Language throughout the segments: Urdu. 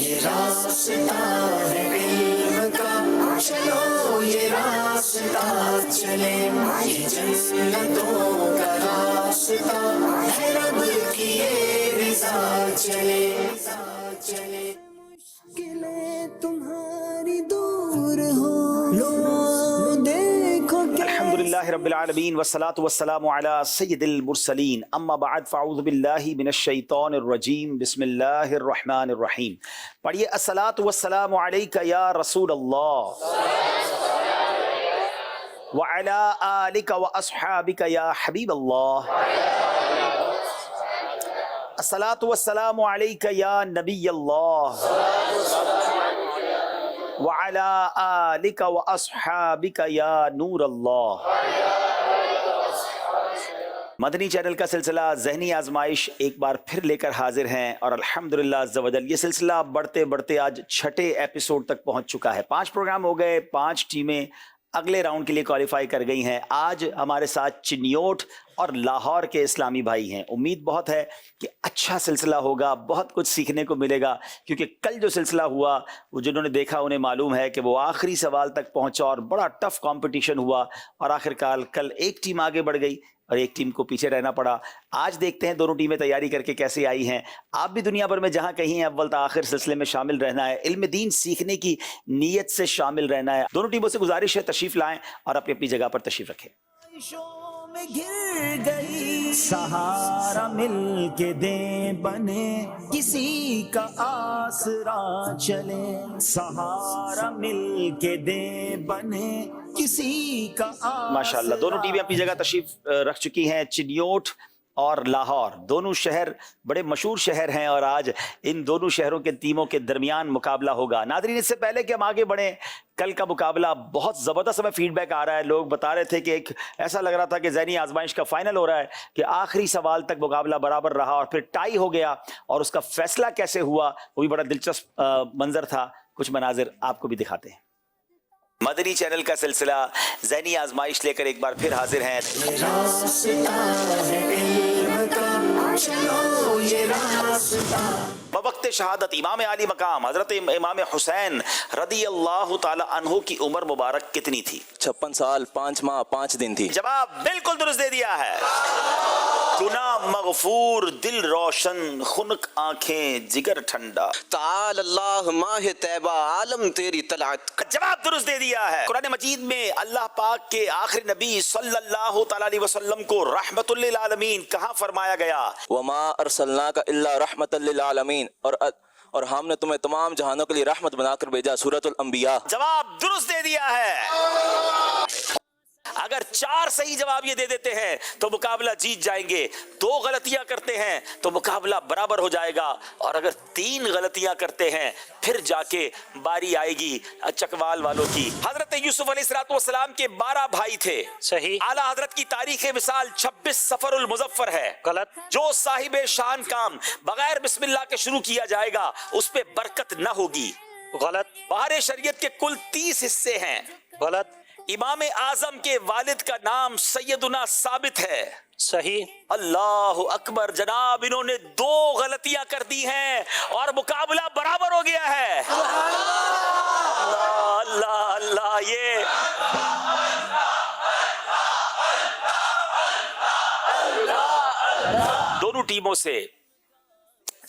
یہ راستہ ہے علم کا، چلو یہ راستہ چلے، یہ جنتوں کا راستہ ہے، رب کی یہ رضا چلے چلے۔ مشکلیں تمہاری دور ہو، لو دیکھو الحمدللہ رب العالمین والصلاة والسلام علی سید المرسلین، اما بعد فاعوذ باللہ من الشیطان الرجیم، بسم اللہ الرحمن الرحیم۔ پڑھیے الصلاة والسلام علیک یا رسول اللہ وعلی آلک واصحابک یا حبیب اللہ، الصلاة والسلام علیک یا نبی اللہ وعلی آلک واصحابک یا نور اللہ۔ مدنی چینل کا سلسلہ ذہنی آزمائش ایک بار پھر لے کر حاضر ہیں، اور الحمدللہ عز و جل یہ سلسلہ بڑھتے بڑھتے آج 6 ایپیسوڈ تک پہنچ چکا ہے۔ 5 پروگرام ہو گئے، 5 ٹیمیں اگلے راؤنڈ کے لیے کوالیفائی کر گئی ہیں۔ آج ہمارے ساتھ چنیوٹ اور لاہور کے اسلامی بھائی ہیں۔ امید بہت ہے کہ اچھا سلسلہ ہوگا، بہت کچھ سیکھنے کو ملے گا، کیونکہ کل جو سلسلہ ہوا وہ جنہوں نے دیکھا انہیں معلوم ہے کہ وہ آخری سوال تک پہنچا اور بڑا ٹف کمپٹیشن ہوا، اور آخرکار کل ایک ٹیم آگے بڑھ گئی اور ایک ٹیم کو پیچھے رہنا پڑا۔ آج دیکھتے ہیں دونوں ٹیمیں تیاری کر کے کیسے آئی ہیں۔ آپ بھی دنیا بھر میں جہاں کہیں ہیں اول تا آخر سلسلے میں شامل رہنا ہے، علم دین سیکھنے کی نیت سے شامل رہنا ہے۔ دونوں ٹیموں سے گزارش ہے تشریف لائیں اور اپنی اپنی جگہ پر تشریف رکھیں۔ میں گر گئی سہارا مل کے دیں بنے، کسی کا آسرا چلے، سہارا مل کے دیں بنے کسی کا آسرا۔ ماشاءاللہ دونوں ٹیمیں اپنی جگہ تشریف رکھ چکی ہیں۔ چنیوٹ اور لاہور دونوں شہر بڑے مشہور شہر ہیں، اور آج ان دونوں شہروں کے ٹیموں کے درمیان مقابلہ ہوگا۔ ناظرین اس سے پہلے کہ ہم آگے بڑھیں، کل کا مقابلہ بہت زبردست ہمیں فیڈ بیک آ رہا ہے، لوگ بتا رہے تھے کہ ایک ایسا لگ رہا تھا کہ ذہنی آزمائش کا فائنل ہو رہا ہے، کہ آخری سوال تک مقابلہ برابر رہا اور پھر ٹائی ہو گیا، اور اس کا فیصلہ کیسے ہوا وہ بھی بڑا دلچسپ منظر تھا۔ کچھ مناظر آپ کو بھی دکھاتے ہیں۔ مدنی چینل کا سلسلہ ذہنی آزمائش لے کر ایک بار پھر حاضر ہیں۔ بوقت شہادت امام عالی مقام حضرت امام حسین رضی اللہ تعالی عنہ کی عمر مبارک کتنی تھی؟ 56 سال 5 ماہ 5 دن تھی۔ جواب بالکل درست دے دیا ہے۔ گناہ مغفور، دل روشن، خنک آنکھیں، جگر ٹھنڈا۔ تعال اللہ ماہ طیبہ عالم تیری طلعت۔ جواب درست دے دیا ہے۔ قرآن مجید میں اللہ پاک کے آخری نبی صلی اللہ تعالی علیہ وسلم کو رحمت للعالمین کہاں فرمایا گیا؟ وما ارسلناک الا رحمت للعالمین، اور ہم نے تمہیں تمام جہانوں کے لیے رحمت بنا کر بھیجا۔ سورۃ الانبیاء۔ جواب درست دے دیا ہے۔ اگر 4 صحیح جواب یہ دے دیتے ہیں تو مقابلہ جیت جائیں گے، 2 غلطیاں کرتے ہیں تو مقابلہ برابر ہو جائے گا، اور اگر 3 غلطیاں کرتے ہیں پھر جا کے باری آئے گی چکوال والوں کی۔ حضرت یوسف علیہ السلام کے 12 بھائی تھے، صحیح۔ اعلیٰ حضرت کی تاریخ مثال 26 صفر المظفر ہے، غلط۔ جو صاحب شان کام بغیر بسم اللہ کے شروع کیا جائے گا اس پہ برکت نہ ہوگی، غلط۔ بہار شریعت کے کل 30 حصے ہیں، غلط۔ امام اعظم کے والد کا نام سیدنا ثابت ہے، صحیح۔ اللہ اکبر۔ جناب انہوں نے 2 غلطیاں کر دی ہیں اور مقابلہ برابر ہو گیا ہے۔ اللہ اللہ اللہ، یہ دونوں ٹیموں سے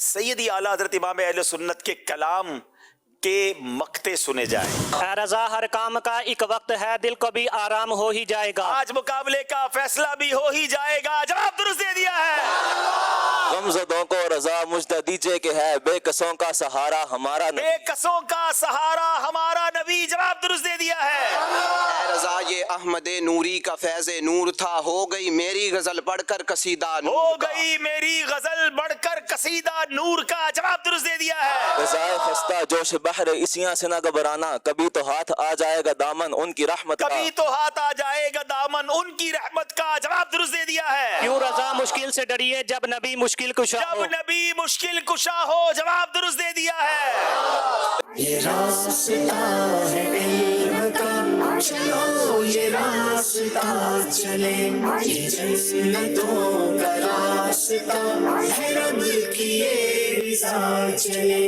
سیدی اعلیٰ حضرت امام اہل سنت کے کلام کے مقطع سنے جائیں۔ اے رضا ہر کام کا ایک وقت ہے، دل کو بھی آرام ہو ہی جائے گا، آج مقابلے کا فیصلہ بھی ہو ہی جائے گا۔ جواب درست دے دیا ہے۔ غمزدوں کو رضا مجدہ دیجئے کہ ہے بے کسوں کا سہارا ہمارا نبی۔ بے کسوں کا سہارا ہمارا نبی۔ جواب درست دے دیا ہے۔ اے رضا یہ احمد نوری کا فیض نور تھا، ہو گئی میری غزل پڑھ کر قصیدہ نور ہو کا۔ گئی میری غزل بڑھ کر قصیدہ نور کا۔ جواب درست دے دیا ہے۔ رضا خستہ جوش بحر اسیاں سے نہ گھبرانا، کبھی تو ہاتھ آ جائے گا دامن ان کی رحمت کا۔ کبھی تو ہاتھ آ جائے گا دامن ان کی رحمت کا۔ جواب درست دے دیا ہے۔ کیوں رضا مشکل سے ڈریے جب نبی مشکل کشا ہو، جب نبی مشکل کشا ہو۔ جواب درست دے دیا ہے۔ یہ راستہ ہے علم کا، چلو یہ راستہ چلے، یہ جنتوں کا راستہ ہے، رب کی یہ رضا چلے۔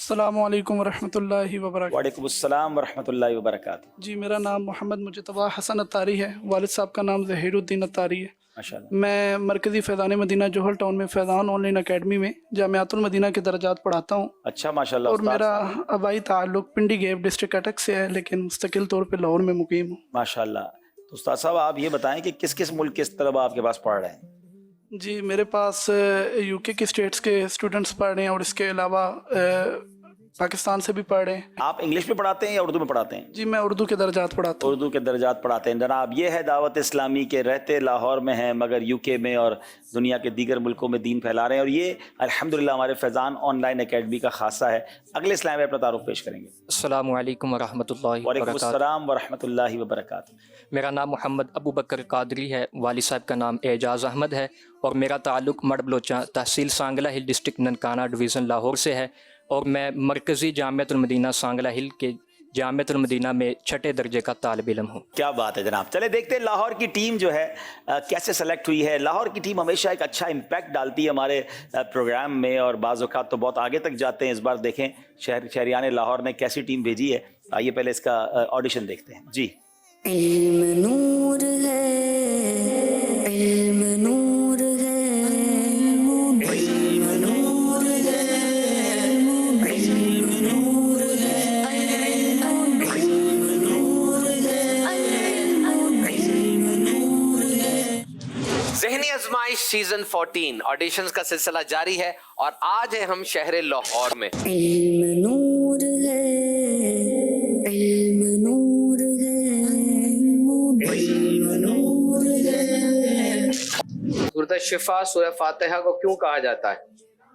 السلام علیکم ورحمۃ اللہ وبرکاتہ۔ وعلیکم السلام ورحمۃ اللہ وبرکاتہ۔ جی میرا نام محمد مجتبیٰ حسن اتاری ہے، والد صاحب کا نام ظہیر الدین اتاری ہے۔ ماشاءاللہ۔ میں مرکزی فیضان مدینہ جوہل ٹاؤن میں فیضان آن لائن اکیڈمی میں جامعۃ المدینہ کے درجات پڑھاتا ہوں، اچھا ماشاءاللہ۔ اور استاد میرا صاحب، آبائی تعلق پنڈی گیپ ڈسٹرکٹ اٹک سے ہے، لیکن مستقل طور پہ لاہور میں مقیم ہوں۔ ماشاءاللہ۔ تو استاد صاحب آپ یہ بتائیں کہ کس کس ملک کے طلباء آپ کے پاس پڑھ رہے ہیں؟ جی میرے پاس یو کے اسٹیٹس کے اسٹوڈنٹس پڑھ رہے ہیں، اور اس کے علاوہ پاکستان سے بھی پڑھ رہے ہیں۔ آپ انگلش میں پڑھاتے ہیں یا اردو میں پڑھاتے ہیں؟ جی میں اردو کے درجات پڑھاتا ہوں۔ اردو کے درجات پڑھاتے ہیں۔ جناب یہ ہے دعوت اسلامی کے، رہتے لاہور میں ہیں مگر یو کے میں اور دنیا کے دیگر ملکوں میں دین پھیلا رہے ہیں، اور یہ الحمدللہ ہمارے فیضان آن لائن اکیڈمی کا خاصہ ہے۔ اگلے اسلام میں اپنا تعارف پیش کریں گے۔ السلام علیکم ورحمۃ اللہ وعلیکم وبرکاتہ۔ السلام ورحمۃ اللہ وبرکاتہ۔ میرا نام محمد ابو بکر قادری ہے، والد صاحب کا نام اعجاز احمد ہے، اور میرا تعلق مڑ بلوچاں تحصیل سانگلہ ہل ڈسٹرکٹ ننکانہ ڈویژن لاہور سے ہے، اور میں مرکزی جامعۃ المدینہ سانگلہ ہل کے جامعۃ المدینہ میں 6 درجے کا طالب علم ہوں۔ کیا بات ہے جناب۔ چلے دیکھتے ہیں لاہور کی ٹیم جو ہے کیسے سلیکٹ ہوئی ہے۔ لاہور کی ٹیم ہمیشہ ایک اچھا امپیکٹ ڈالتی ہے ہمارے پروگرام میں، اور بعض اوقات تو بہت آگے تک جاتے ہیں۔ اس بار دیکھیں شہریان لاہور نے کیسی ٹیم بھیجی ہے۔ آئیے پہلے اس کا آڈیشن دیکھتے ہیں۔ جی علم نور ہے، علم نور ہے، علم نور ہے، علم نور ہے، علم نور ہے، علم نور ہے۔ ذہنی آزمائش سیزن 14 آڈیشنز کا سلسلہ جاری ہے، اور آج ہیں ہم شہر لاہور میں۔ علم نور ہے، علم نور ہے، علم نور ہے۔ سورۃ شفا سورہ فاتحہ کو کیوں کہا جاتا ہے؟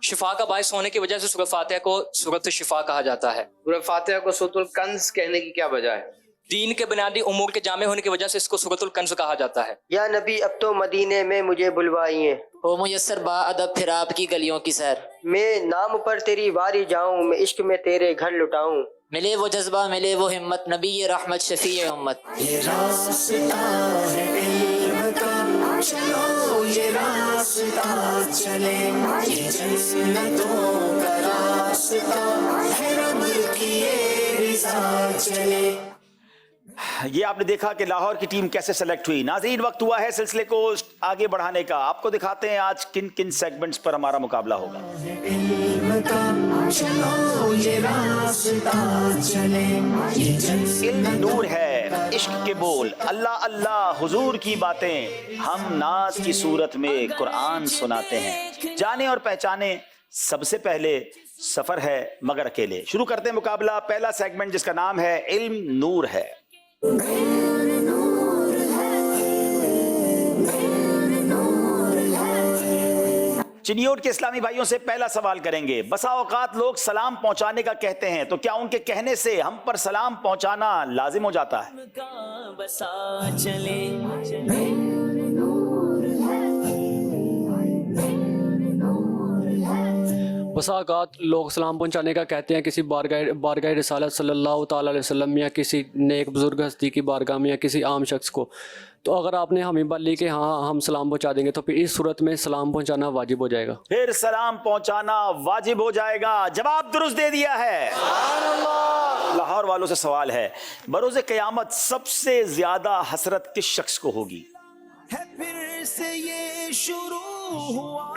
شفا کا باعث ہونے کی وجہ سے سورۃ فاتحہ کو سورۃ شفا کہا جاتا ہے۔ سورہ فاتحہ کو سورۃ الکنز کہنے کی کیا وجہ ہے؟ دین کے بنیادی امور کے جامع ہونے کی وجہ سے اس کو سورۃ الکنز کہا جاتا ہے۔ یا نبی اب تو مدینے میں مجھے بلوائیے، ہو میسر با ادب پھر آپ کی گلیوں کی سیر، میں نام پر تیری واری جاؤں، میں عشق میں تیرے گھر لٹاؤں۔ ملے وہ جذبہ ملے وہ ہمت، نبی رحمت شفیع امت۔ یہ راستہ ہے علم کا، چلو یہ راستہ چلے، یہ جنتوں کا راستہ ہے، رب کی یہ رضا چلے۔ یہ آپ نے دیکھا کہ لاہور کی ٹیم کیسے سلیکٹ ہوئی۔ ناظرین وقت ہوا ہے سلسلے کو آگے بڑھانے کا۔ آپ کو دکھاتے ہیں آج کن کن سیگمنٹس پر ہمارا مقابلہ ہوگا۔ علم کا، چلو یہ راستہ چلے، یہ علم نور ہے، عشق کے بول، اللہ اللہ حضور کی باتیں، ہم ناز کی صورت میں قرآن سناتے ہیں، جانے اور پہچانے سب سے پہلے سفر ہے مگر اکیلے۔ شروع کرتے ہیں مقابلہ۔ پہلا سیگمنٹ جس کا نام ہے علم نور ہے۔ چنیوٹ کے اسلامی بھائیوں سے پہلا سوال کریں گے۔ بسا اوقات لوگ سلام پہنچانے کا کہتے ہیں، تو کیا ان کے کہنے سے ہم پر سلام پہنچانا لازم ہو جاتا ہے؟ بسا اوقات لوگ سلام پہنچانے کا کہتے ہیں کسی بارگاہ رسالت صلی اللہ تعالیٰ علیہ وسلم، یا کسی نیک بزرگ ہستی کی بارگاہ میں، یا کسی عام شخص کو۔ تو اگر آپ نے ہمیں بات لی کہ ہاں ہم سلام پہنچا دیں گے، تو پھر اس صورت میں سلام پہنچانا واجب ہو جائے گا۔ پھر سلام پہنچانا واجب ہو جائے گا۔ جواب درست دے دیا ہے۔ لاہور والوں سے سوال ہے، بروز قیامت سب سے زیادہ حسرت کس شخص کو ہوگی؟ پھر سے یہ شروع ہوا،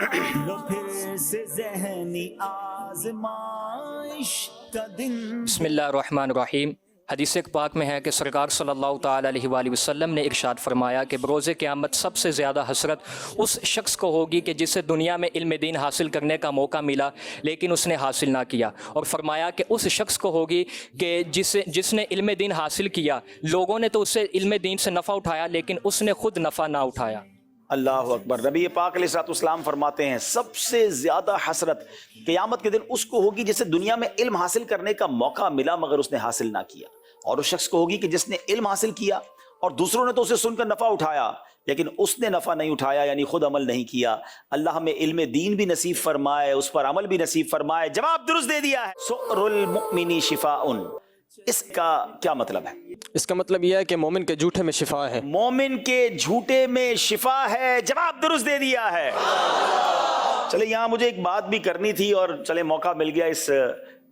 لو پھر سے ذہنی آزمائش کا دن۔ بسم اللہ الرحمن الرحیم۔ حدیث پاک میں ہے کہ سرکار صلی اللہ تعالیٰ علیہ وآلہ وسلم نے ارشاد فرمایا کہ بروز قیامت سب سے زیادہ حسرت اس شخص کو ہوگی کہ جسے دنیا میں علم دین حاصل کرنے کا موقع ملا لیکن اس نے حاصل نہ کیا، اور فرمایا کہ اس شخص کو ہوگی کہ جس نے علم دین حاصل کیا، لوگوں نے تو اس سے علم دین سے نفع اٹھایا لیکن اس نے خود نفع نہ اٹھایا۔ اللہ اکبر۔ نبی پاک علیہ الصلوۃ والسلام فرماتے ہیں سب سے زیادہ حسرت قیامت کے دن اس کو ہوگی جسے دنیا میں علم حاصل کرنے کا موقع ملا مگر اس نے حاصل نہ کیا، اور اس شخص کو ہوگی کہ جس نے علم حاصل کیا اور دوسروں نے تو اسے سن کر نفع اٹھایا لیکن اس نے نفع نہیں اٹھایا، یعنی خود عمل نہیں کیا۔ اللہ ہمیں علم دین بھی نصیب فرمائے، اس پر عمل بھی نصیب فرمائے۔ جواب درست دے دیا ہے۔ سؤر المؤمن شفاء، اس کا کیا مطلب ہے؟ اس کا مطلب یہ ہے کہ مومن کے جھوٹے میں شفا ہے۔ مومن کے جھوٹے میں شفا ہے۔ جواب درست دے دیا ہے۔ چلے یہاں مجھے ایک بات بھی کرنی تھی، اور چلے موقع مل گیا اس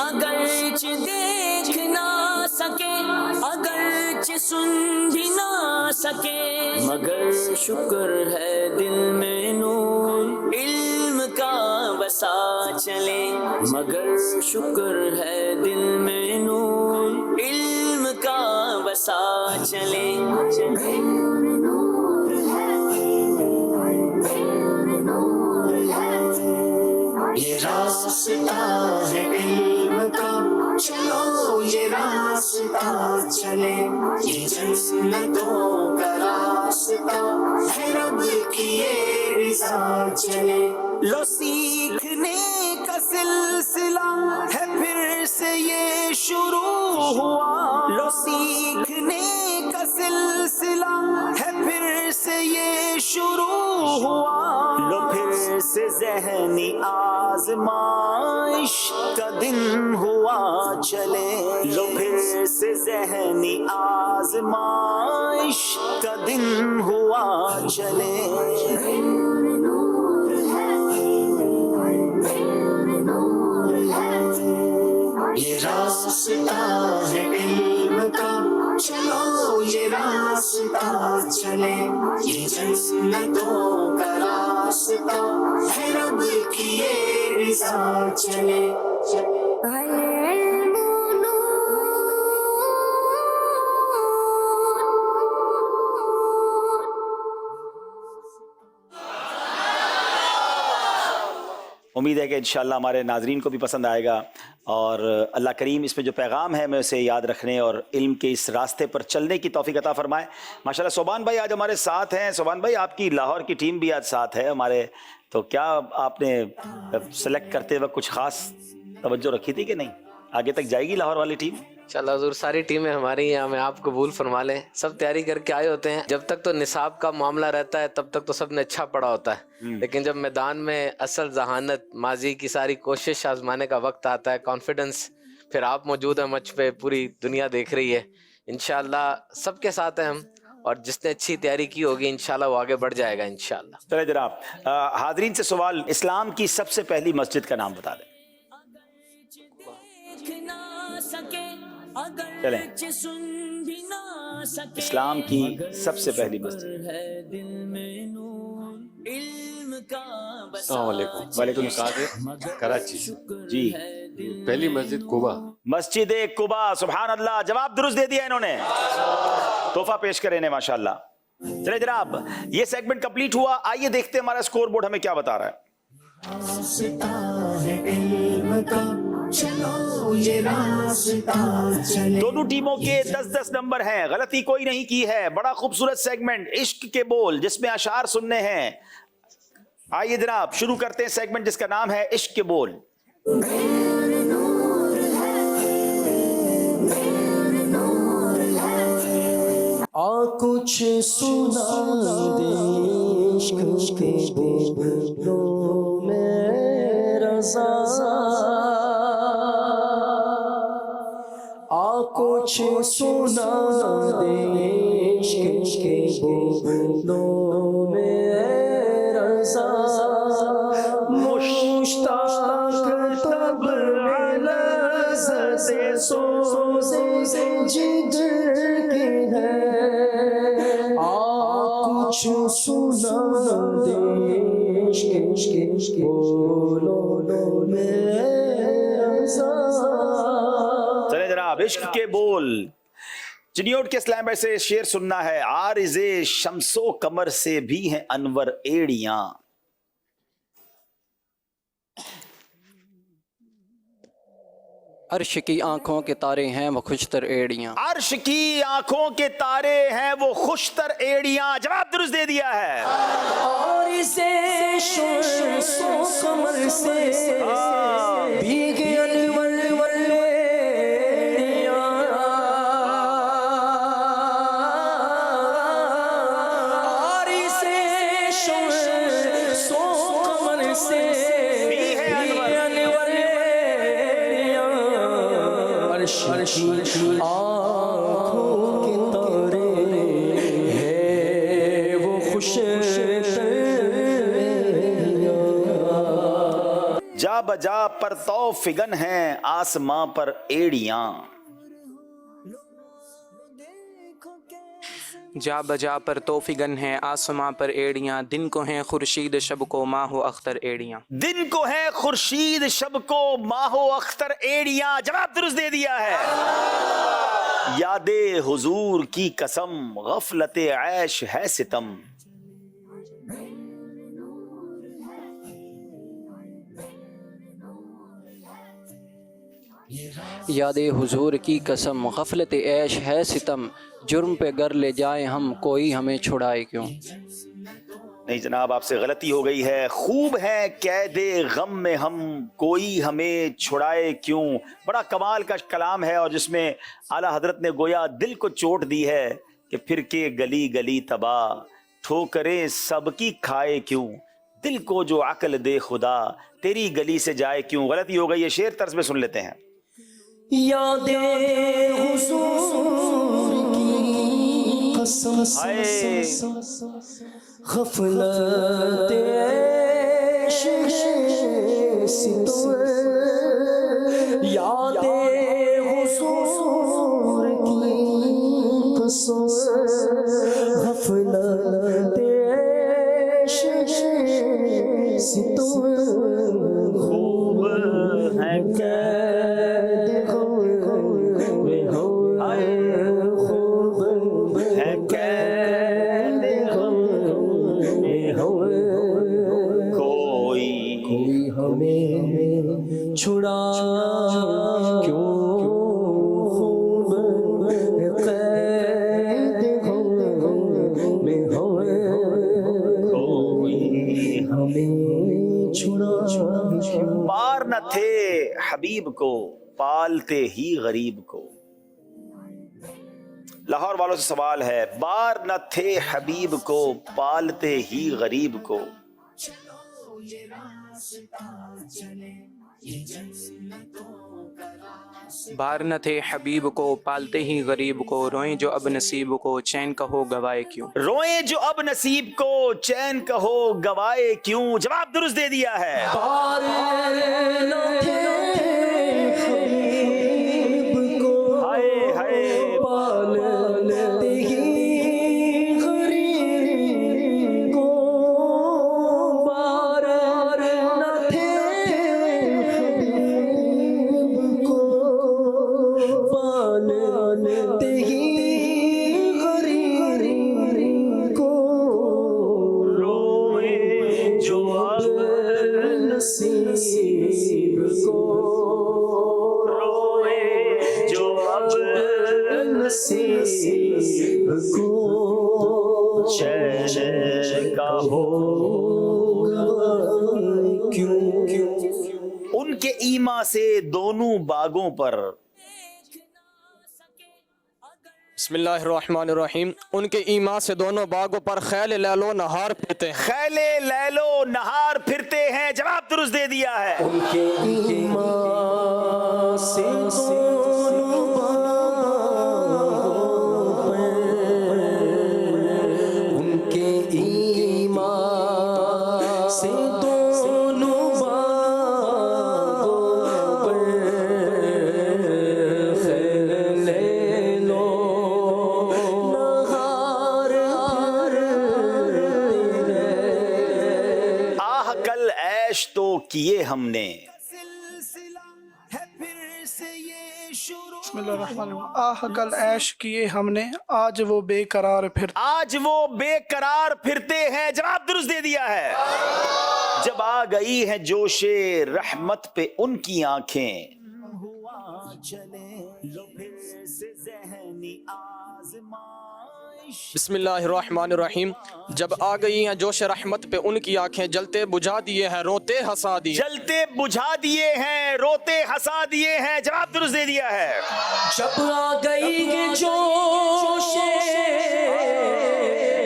اگرچہ دیکھ نہ سکے اگرچہ سن بھی نہ سکے مگر شکر ہے دل میں نور علم کا بسا چلے مگر شکر ہے دل میں نور علم کا بسا چلے یہ راستہ ہے علم کا چلو یہ راستہ چلے یہ جنتوں کا راستہ ہے رب کی یہ رضا چلے لو سیکھنے کا سلسلہ ہے پھر سے یہ شروع ہوا لو سیکھنے کا سلسلہ ہے پھر سے یہ شروع ہوا لو پھر سے ذہنی آزمائش کا دن ہوا چلے لو پھر سے ذہنی آزمائش کا دن ہوا چلے یہ راستہ ہے علم کا چلو یہ راستہ چلے یہ جنتوں کا راستہ ہے رب کی یہ رضا چلے العلم امید ہے کہ انشاءاللہ ہمارے ناظرین کو بھی پسند آئے گا اور اللہ کریم اس میں جو پیغام ہے میں اسے یاد رکھنے اور علم کے اس راستے پر چلنے کی توفیق عطا فرمائے. ماشاءاللہ صوبان بھائی آج ہمارے ساتھ ہیں. صوبان بھائی آپ کی لاہور کی ٹیم بھی آج ساتھ ہے ہمارے, تو کیا آپ نے سلیکٹ کرتے وقت کچھ خاص توجہ رکھی تھی کہ نہیں؟ آگے تک جائے گی لاہور والی ٹیم؟ انشاءاللہ حضور ساری ٹیمیں ہماری ہیں, ہمیں آپ قبول فرما لیں. سب تیاری کر کے آئے ہوتے ہیں. جب تک تو نصاب کا معاملہ رہتا ہے تب تک تو سب نے اچھا پڑھا ہوتا ہے, لیکن جب میدان میں اصل ذہانت ماضی کی ساری کوشش آزمانے کا وقت آتا ہے, کانفیڈنس, پھر آپ موجود ہیں مچ پہ, پوری دنیا دیکھ رہی ہے. انشاءاللہ سب کے ساتھ ہیں ہم, اور جس نے اچھی تیاری کی ہوگی انشاءاللہ وہ آگے بڑھ جائے گا انشاءاللہ. چلے جناب, حاضرین سے سوال, اسلام کی سب سے پہلی مسجد کا نام بتا دیں. چلیں, اسلام کی سب سے پہلی مسجد. السلام علیکم. وعلیکم السلام. کراچی جی, پہلی مسجد قبا. مسجد قبا. سبحان اللہ, جواب درست دے دیا انہوں نے, تحفہ پیش کرے انہیں ماشاءاللہ. چلے جناب, یہ سیگمنٹ کمپلیٹ ہوا. آئیے دیکھتے ہیں ہمارا اسکور بورڈ ہمیں کیا بتا رہا ہے. دونوں ٹیموں کے 10-10 نمبر ہیں, غلطی کوئی نہیں کی ہے. بڑا خوبصورت سیگمنٹ عشق کے بول جس میں اشعار سننے ہیں. آئیے جناب شروع کرتے ہیں سیگمنٹ جس کا نام ہے عشق کے بول. کچھ سنا دے عشق کے بولوں میں رضا, کچھ سنا دے عشق کے بولوں میں رضا, مشتاق طبع لذت سوز جگر کی ہے, کچھ سنا دے عشق کے بولوں میں رضا. چلے جناب, عشق کے بول. چنیوٹ کے اسلام سے شعر سننا ہے. عارض شمس و قمر سے بھی ہیں انور ایڑیاں, عرش کی آنکھوں کے تارے ہیں وہ خوشتر ایڑیاں. عرش کی آنکھوں کے تارے ہیں وہ خوشتر ایڑیاں. جواب درست دے دیا ہے. عارض شمس و قمر سے بھیگے انور آنکھوں کے تارے ہیں وہ خوش. جا بجا پر تو فگن ہیں آسماں پر ایڑیاں. جا بجا پر تو فگن ہیں آسماں پر ایڑیاں، دن کو ہیں خورشید شب کو ماہ و اختر ایڑیاں. دن کو ہے خورشید شب کو ماہ و اختر ایڑیاں. جواب درست دے دیا ہے. یاد حضور کی قسم غفلت عیش ہے ستم. یاد حضور کی قسم غفلت عیش ہے ستم، جرم پہ گر لے جائیں ہم کوئی ہمیں چھڑائے کیوں. نہیں جناب، آپ سے غلطی ہو گئی ہے. خوب ہے قید غم میں ہم کوئی ہمیں چھڑائے کیوں. بڑا کمال کا کلام ہے اور جس میں اعلیٰ حضرت نے گویا دل کو چوٹ دی ہے کہ پھر کے گلی گلی تباہ، ٹھوکریں سب کی کھائے کیوں. دل کو جو عقل دے خدا تیری گلی سے جائے کیوں. غلطی ہو گئی ہے. شعر طرز میں سن لیتے ہیں. یاد حضور کی قسم غفلت عیش ہے ستم. یاد حضور کی قسم غفلت عیش ہے ستم. خوب ہے چھڑا کیوں. خوب قید غم میں ہوئے کوئی ہمیں چھڑا کیوں. بار نہ تھے حبیب کو پالتے ہی غریب کو. لاہور والوں سے سوال ہے. بار نہ تھے حبیب کو پالتے ہی غریب کو. بار نہ تھے حبیب کو پالتے ہی غریب کو، روئیں جو اب نصیب کو چین کہو گوائے کیوں. روئیں جو اب نصیب کو چین کہو گوائے کیوں. جواب درست دے دیا ہے. بار نہ تھے حبیب کو ہائے ہائے پالتے ہی غریب کو. بار نہ تھے حبیب کو پالتے ہی غریب کو. روئے جو اب نصیب کو روئے جو اب نصیب کو چین کا ہو کیوں. ان کے ایما سے دونوں باغوں پر. بسم اللہ الرحمن الرحیم. ان کے ایما سے دونوں باغوں پر خیل لیل و نہار پھرتے ہیں. خیل لیل و نہار پھرتے ہیں. جواب درست دے دیا ہے. ان کے ایما سے دونوں باغوں پر. ان کے ایما سے دونوں باغوں پر خیل لیل و نہار آہ کل عیش تو کیے ہم نے. بسم اللہ الرحمن الرحیم. آہ کل عیش کیے ہم نے، آج وہ بے قرار پھر. آج وہ بے قرار پھرتے ہیں. جواب درست دے دیا ہے. جب آ گئی ہے جوش رحمت پہ ان کی آنکھیں. بسم اللہ الرحمن الرحیم. جب آ گئی ہیں جوش رحمت پہ ان کی آنکھیں، جلتے بجھا دیے ہیں روتے ہنسا دیے. جلتے بجھا دیے ہیں روتے ہنسا دیے ہیں. جواب درست دے دیا ہے. جب آ گئی ہے جوش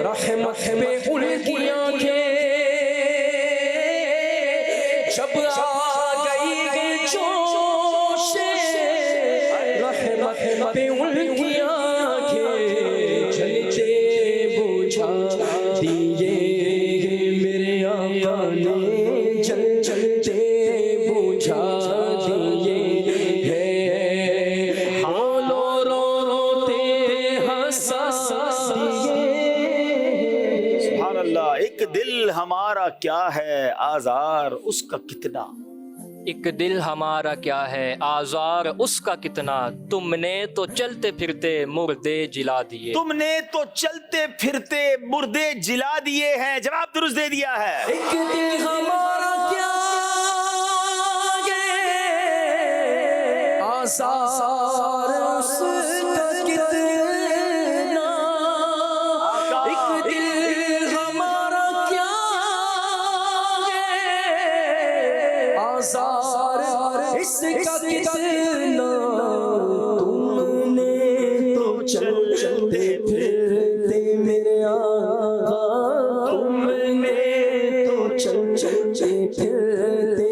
رحمت پہ ان کی آنکھیں. جب آ گئی ہے جوش رحمت پہ ان کی آنکھیں، جلتے بجھا دیے میرے آقا نے. چلتے دل ہمارا کیا ہے آزار اس کا کتنا. ایک دل ہمارا کیا ہے آزار اس کا کتنا، تم نے تو چلتے پھرتے مردے جلا دیے. تم نے تو چلتے پھرتے مردے جلا دیے ہیں. جواب درست دے دیا ہے. ایک دل ہمارا کیا آزار اس کا کتنا، ایک دل ہمارا کیا آزار اس کا کتنا، تم نے تو چلتے پھرتے میرے آقا، تم نے تو چلتے پھرتے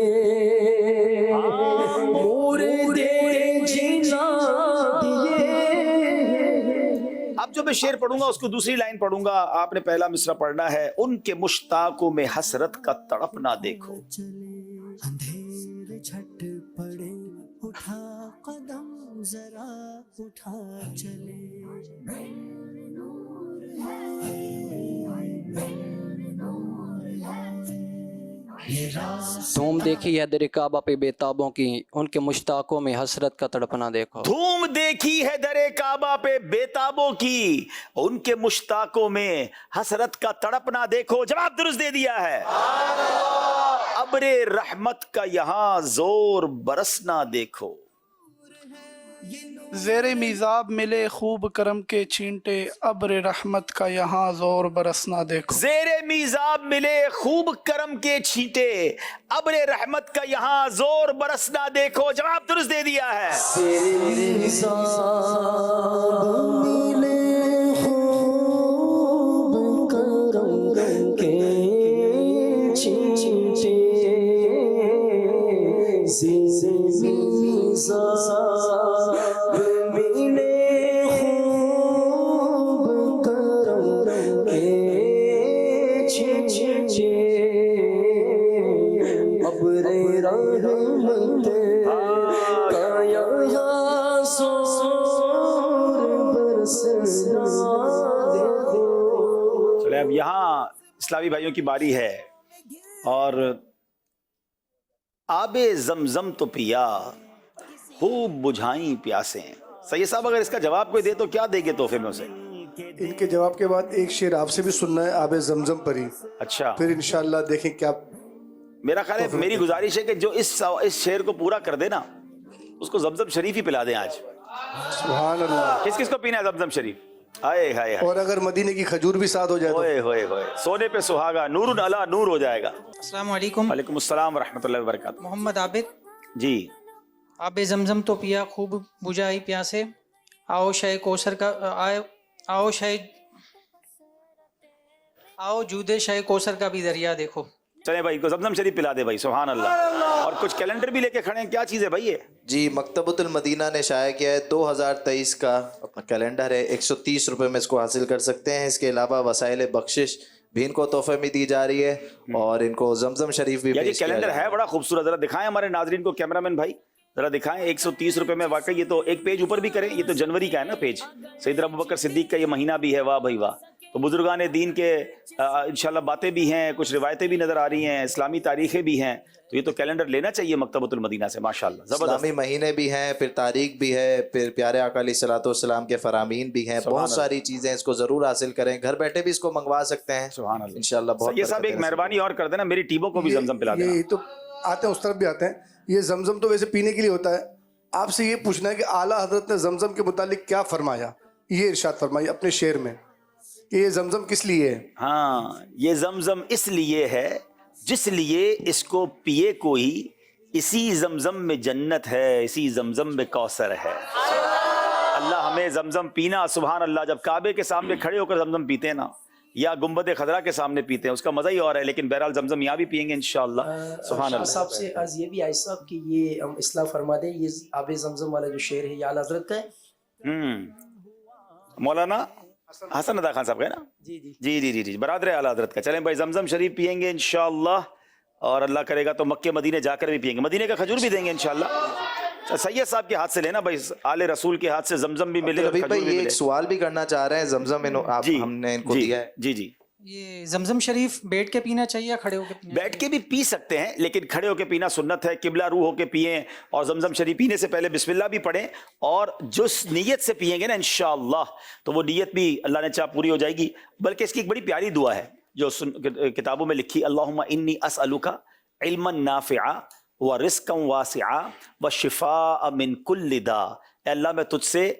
اب جو میں شعر پڑھوں گا اس کو دوسری لائن پڑھوں گا. آپ نے پہلا مصرع پڑھنا ہے. ان کے مشتاقوں میں حسرت کا تڑپنا دیکھو. اندھیر جھٹ پڑے اٹھا قدم ذرا اٹھا چلے. دھوم دیکھی ہے در کعبہ پہ بےتابوں کی، ان کے مشتاقوں میں حسرت کا تڑپنا دیکھو. دھوم دیکھی ہے در کعبہ پہ بےتابوں کی، ان کے مشتاقوں میں حسرت کا تڑپنا دیکھو. جواب درست دے دیا ہے. ابر رحمت کا یہاں زور برسنا دیکھو. زیر میزاب ملے خوب کرم کے چھینٹے، ابر رحمت کا یہاں زور برسنا دیکھو. زیر میزاب ملے خوب کرم کے چھینٹے، ابر رحمت کا یہاں زور برسنا دیکھو. جواب درست دے دیا ہے. زیر میزاب ملے خوب کرم کے چھینٹے، زیر میزاب اب یہاں اسلامی بھائیوں کی باری ہے. اور آب زمزم تو پیا خوب بجھائیں پیاسیں. سید صاحب اگر اس کا جواب کوئی دے تو کیا دے گے تحفے میں اسے؟ ان کے جواب کے بعد ایک شعر آپ سے بھی سننا ہے آب زمزم پر ہی. اچھا پھر انشاءاللہ دیکھیں کیا. میرا خیال ہے میری گزارش ہے کہ جو اس شعر کو پورا کر دے نا اس کو زمزم شریف ہی پلا دیں آج. سبحان اللہ. کس کس کو پینا ہے زمزم شریف؟ آئے ہائے. اور اگر مدینے کی کھجور بھی ساتھ ہو جائے تو ہوئے ہوئے ہوئے سونے پہ سہاگا نور علی نور ہو جائے گا. السلام علیکم. وعلیکم السلام ورحمۃ اللہ وبرکاتہ. محمد عابد. جی. آب زمزم تو پیا خوب بجھائی پیاسے، آؤ شے کوثر کا آؤ جودے شے کوثر کا بھی دریا دیکھو. چلے بھائی کو زمزم شریف پلا دے بھائی. سبحان اللہ. اور کچھ کیلنڈر بھی لے کے کھڑے ہیں. کیا چیز ہے بھائی یہ؟ جی مکتبۃ المدینہ نے شائع کیا ہے 2023 کا اپنا کیلنڈر ہے. 130 روپے میں اس کو حاصل کر سکتے ہیں. اس کے علاوہ وسائل بخشش بھی ان کو تحفے میں دی جا رہی ہے اور ان کو زمزم شریف بھی یہ کیلنڈر ہے بڑا خوبصورت. ذرا دکھائیں ہمارے ناظرین کو. کیمرہ مین بھائی ذرا دکھائیں. 130 روپے میں واقعی. یہ تو ایک پیج اوپر بھی کریں. یہ تو جنوری کا ہے نا پیج. سیدنا ابوبکر صدیق کا یہ مہینہ بھی ہے. واہ بھائی واہ. تو بزرگان دین کے انشاءاللہ باتیں بھی ہیں، کچھ روایتیں بھی نظر آ رہی ہیں، اسلامی تاریخیں بھی ہیں. تو یہ تو کیلنڈر لینا چاہیے مکتبۃ المدینہ سے. ماشاءاللہ زبردست. اسلامی مہینے بھی ہیں، پھر تاریخ بھی ہے، پھر پیارے آقا علیہ الصلوۃ والسلام کے فرامین بھی ہیں. بہت ساری چیزیں. اس کو ضرور حاصل کریں. گھر بیٹھے بھی اس کو منگوا سکتے ہیں. سبحان اللہ. انشاءاللہ بہت. یہ صاحب ایک مہربانی اور کر دینا، میری ٹیموں کو بھی زمزم پلا دینا. یہ تو آتے ہیں اس طرف بھی آتے ہیں. یہ زمزم تو ویسے پینے کے لیے ہوتا ہے. آپ سے یہ پوچھنا ہے کہ اعلیٰ حضرت نے زمزم کے متعلق کیا فرمایا. یہ ارشاد فرمائی اپنے شعر میں کہ یہ زمزم کس لیے ہے. ہاں یہ زمزم اس لیے ہے جس لیے اس کو پیے کوئی، اسی زمزم میں جنت ہے، اسی زمزم میں کوثر ہے. اللہ ہمیں زمزم پینا. سبحان اللہ. جب کعبے کے سامنے کھڑے ہو کر زمزم پیتے ہیں نا، یا گنبد خضرا کے سامنے پیتے ہیں، اس کا مزہ ہی اور ہے. لیکن بہرحال زمزم یہاں بھی پیئیں گے انشاءاللہ. سبحان اللہ. صاحب سے عرض یہ بھی آئے صاحب کہ یہ ہم اصلاح فرما دیں، یہ آب زمزم والا جو شعر ہے یہ اعلیٰ حضرت کا ہے. مولانا حسن ادا خان صاحب کا ہے نا. جی جی جی جی برادر اعلیٰ حضرت کا. چلیں بھائی زمزم شریف پیئیں گے انشاءاللہ، اور اللہ کرے گا تو مکے مدینے جا کر بھی پیئیں گے. مدینے کا کھجور بھی دیں گے انشاءاللہ. سید صاحب کے ہاتھ سے لینا بھائی، آل رسول کے ہاتھ سے زمزم بھی ملے. بھائی یہ ایک سوال بھی کرنا چاہ رہے ہیں. زمزم ہم نے ان کو دیا ہے. جی جی یہ زمزم شریف بیٹھ کے پینا چاہیے یا کھڑے ہو کے پینا؟ بیٹھ کے بھی پی سکتے ہیں لیکن کھڑے ہو کے پینا سنت ہے. قبلہ روح ہو کے پئیں اور زمزم شریف پینے سے پہلے بسم اللہ بھی پڑھیں, اور جس نیت سے پئیں گے نا انشاءاللہ تو وہ نیت بھی اللہ نے چاہ پوری ہو جائے گی. بلکہ اس کی ایک بڑی پیاری دعا ہے جو کتابوں میں لکھی, اللہم انی اسألک علما نافعا ورزقا واسعا وشفاء من کل داء. اے اللہ میں تجھ سے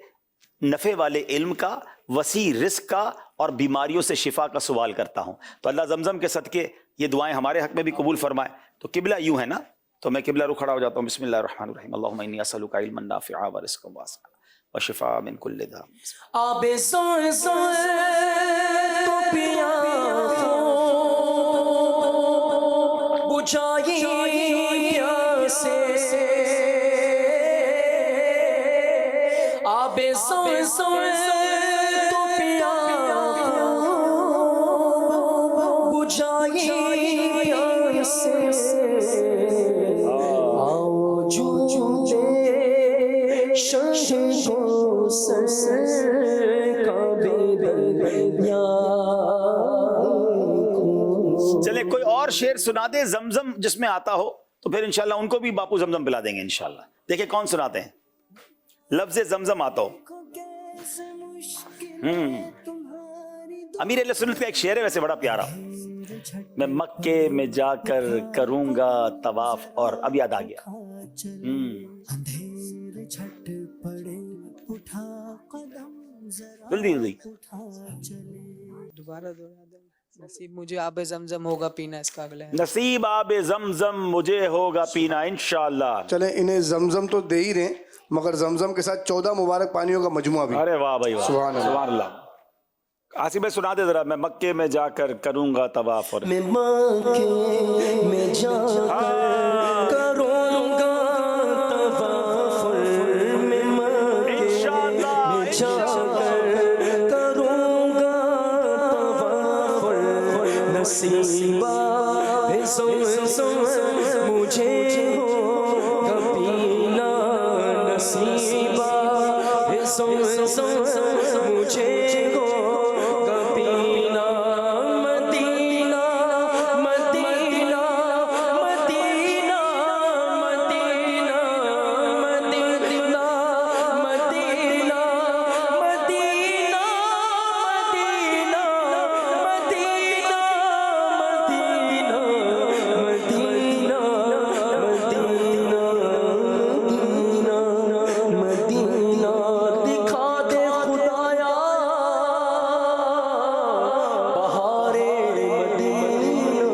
نفع والے علم کا, وسیع رزق کا اور بیماریوں سے شفا کا سوال کرتا ہوں. تو اللہ زمزم کے صدقے یہ دعائیں ہمارے حق میں بھی قبول فرمائے. تو قبلہ یوں ہے نا, تو میں قبلہ رو کھڑا ہو جاتا ہوں. بسم اللہ الرحمن الرحیم, اللہم انی اسألک علما نافعا ورزقا واسعا وشفاء من کل داء. آب زمزم تو پیا بجھائی پیاسے, آب زمزم تو پیا بجھائی پیاسے, آؤ جھوٹے شہ کو سر کا بیدیا. چلے کوئی اور شعر سنا دے زمزم جس میں آتا ہو, تو پھر انشاءاللہ ان کو بھی باپو زمزم پلا دیں گے انشاءاللہ. دیکھیں کون سناتے ہیں لفظ زمزم آتا ہو. امیر اہل سنت کا ایک شعر ہے ویسے بڑا پیارا, میں مکے میں جا کر کروں گا طواف, اور اب یاد آ گیا. جلدی جلدی دوبارہ نصیب مجھے آب زمزم ہوگا پینا, اس کا اگلا ہے نصیب آب زمزم مجھے ہوگا پینا انشاءاللہ. چلیں انہیں زمزم تو دے ہی رہے ہیں مگر زمزم کے ساتھ 14 مبارک پانیوں کا مجموعہ بھی. ارے واہ بھائی واہ, سبحان اللہ. آصف بھائی سنا دے ذرا, میں مکے میں جا کر کروں گا طواف, اور میں مکے میں جا کر کروں گا طواف, میں مکے میں جا کر کروں گا طواف, نصیبہ زمزم مجھے ہوگا پینا, نصیبہ زمزم مجھے ہوگا پینا. مدینہ مدینہ مدینہ مدینہ مدینہ مدینہ مدینہ مدینہ دکھا دے خدایا بہارے مدینہ.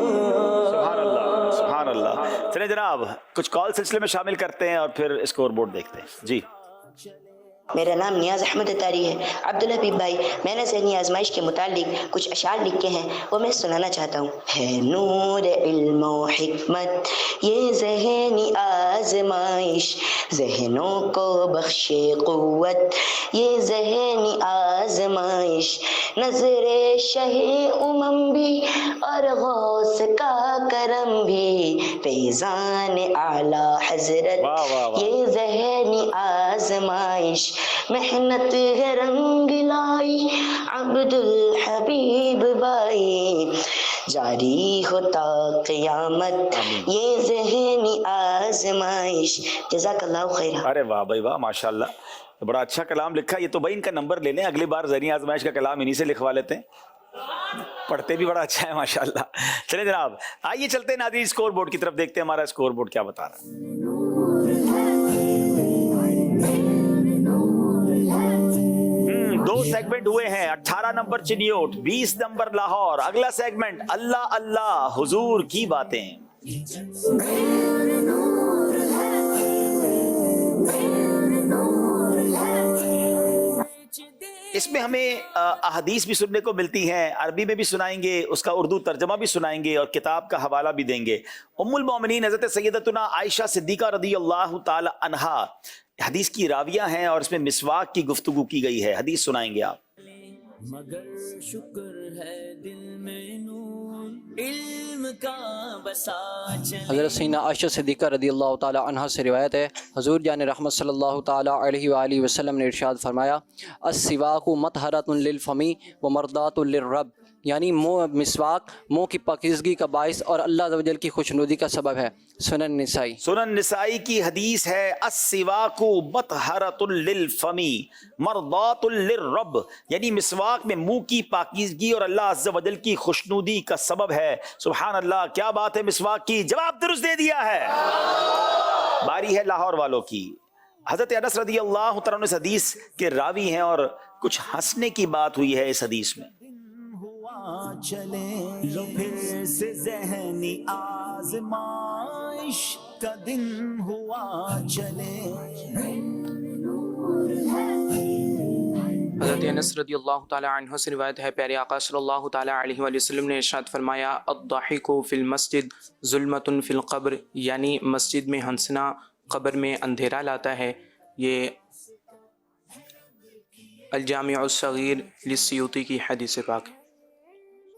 سبحان اللہ سبحان اللہ. چلیں جناب کچھ کال سلسلے میں شامل کرتے ہیں اور پھر اسکور بورڈ دیکھتے ہیں. جی میرا نام نیاز احمد اتاری ہے. عبدالحبیب بھائی, میں نے ذہنی آزمائش کے متعلق کچھ اشعار لکھے ہیں, وہ میں سنانا چاہتا ہوں. ہے نور علم و حکمت یہ ذہنی آزمائش, ذہنوں کو بخشے قوت یہ ذہنی آزمائش, نظر شہ امم بھی اور غوث کا کرم بھی, فیضان اعلی حضرت یہ ذہنی آزمائش, محنت ہے رنگ لائی عبد الحبیب بھائی, جاری ہوتا قیامت یہ ذہنی آزمائش. جزاک اللہ خیر. ارے واہ بھائی واہ, ماشاءاللہ بڑا اچھا کلام لکھا. یہ تو بھائی ان کا نمبر لے لیں, اگلی بار ذہنی آزمائش کا کلام انہی سے لکھوا لیتے ہیں, پڑھتے بھی بڑا اچھا ہے ماشاءاللہ. چلیں جناب آئیے چلتے ہیں ناظرین اسکور بورڈ کی طرف, دیکھتے ہیں ہمارا اسکور بورڈ کیا بتا رہا ہے. 2 سیگمنٹ ہوئے ہیں, 18 نمبر چنیوٹ, 20 نمبر لاہور. اگلا سیگمنٹ اللہ اللہ حضور کی باتیں. اس میں ہمیں احادیث بھی سننے کو ملتی ہیں, عربی میں بھی سنائیں گے, اس کا اردو ترجمہ بھی سنائیں گے اور کتاب کا حوالہ بھی دیں گے. ام المومنین حضرت سیدتنا عائشہ صدیقہ رضی اللہ تعالی عنہا حدیث کی راویہ ہیں اور اس میں مسواک کی گفتگو کی گئی ہے. حدیث سنائیں گے آپ. مگر شکر ہے دل میں نور علم کا بسا چلے. حضرت سیدنا عائشہ صدیقہ رضی اللہ تعالی عنہ سے روایت ہے, حضور جان رحمت صلی اللہ تعالی علیہ وآلہ وسلم نے ارشاد فرمایا, السواک مطہرۃ للفم ومرضات للرب, یعنی مسواک منہ کی پاکیزگی کا باعث اور اللہ عز و جل کی خوشنودی کا سبب ہے۔ سنن نسائی، سنن نسائی کی حدیث ہے السواک مطہرۃ للفم مرضات للرب، یعنی مسواک میں منہ کی پاکیزگی اور اللہ عز و جل کی خوشنودی کا سبب ہے۔ سبحان اللہ، کیا بات ہے مسواک کی، جواب درست دے دیا ہے۔ باری ہے لاہور والوں کی۔ حضرت انس رضی اللہ تعالیٰ عنہ اس حدیث کے راوی ہیں اور کچھ ہنسنے کی بات ہوئی ہے اس حدیث میں۔ چلے لو پھر سے ذہنی آزمائش کا دن ہوا چلے۔ حضرت انس رضی اللہ تعالیٰ عنہ سے روایت ہے، پیارے آقا صلی اللہ تعالیٰ علیہ وآلہ وسلم نے ارشاد فرمایا الضحک فی المسجد ظلمۃ فی القبر، یعنی مسجد میں ہنسنا قبر میں اندھیرا لاتا ہے۔ یہ الجامع الصغیر للسیوطی کی حدیث پاک ہے۔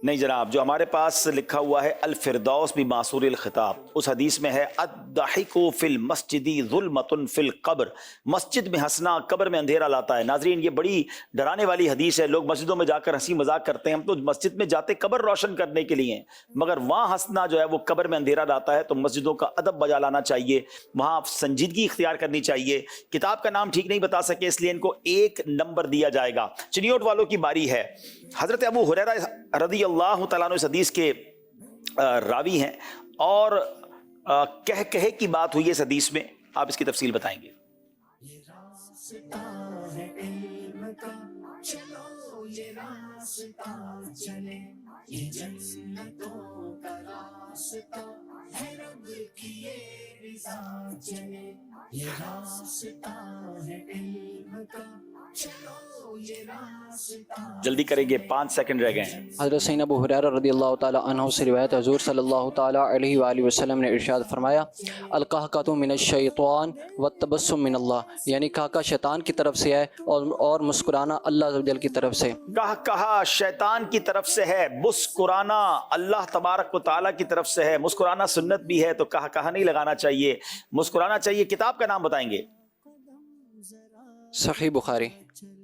نہیں جناب، جو ہمارے پاس لکھا ہوا ہے الفردوس بماسور الخطاب، اس حدیث میں ہے الضحک فی المسجد ظلمۃ فی القبر، مسجد میں ہنسنا قبر میں اندھیرا لاتا ہے۔ ناظرین، یہ بڑی ڈرانے والی حدیث ہے۔ لوگ مسجدوں میں جا کر ہنسی مذاق کرتے ہیں، ہم تو مسجد میں جاتے قبر روشن کرنے کے لیے ہیں، مگر وہاں ہنسنا جو ہے وہ قبر میں اندھیرا لاتا ہے۔ تو مسجدوں کا ادب بجا لانا چاہیے، وہاں سنجیدگی اختیار کرنی چاہیے۔ کتاب کا نام ٹھیک نہیں بتا سکے اس لیے ان کو 1 نمبر دیا جائے گا۔ چنیوٹ والوں کی باری ہے۔ حضرت ابو ہریرہ رضی اللہ تعالیٰ عنہ اس حدیث کے راوی ہیں اور کہے کی بات ہوئی ہے اس حدیث میں، آپ اس کی تفصیل بتائیں گے۔ جلدی کریں گے، 5 سیکنڈ رہ گئے ہیں۔ حضرت سیدنا ابو ہریرہ رضی اللہ تعالیٰ عنہ سے روایت، حضور صلی اللہ تعالیٰ علیہ وآلہ وسلم نے ارشاد فرمایا القہقۃ من الشیطان والتبسم من اللہ، یعنی کہا شیطان کی طرف سے ہے اور مسکرانا اللہ عز و جل کی طرف سے۔ کہا شیطان کی طرف سے ہے، مسکرانا اللہ تبارک و تعالیٰ کی طرف سے ہے۔ مسکرانا سنت بھی ہے، تو کہا نہیں لگانا چاہیے، مسکرانا چاہیے۔ کتاب کا نام بتائیں گے؟ صحیح بخاری۔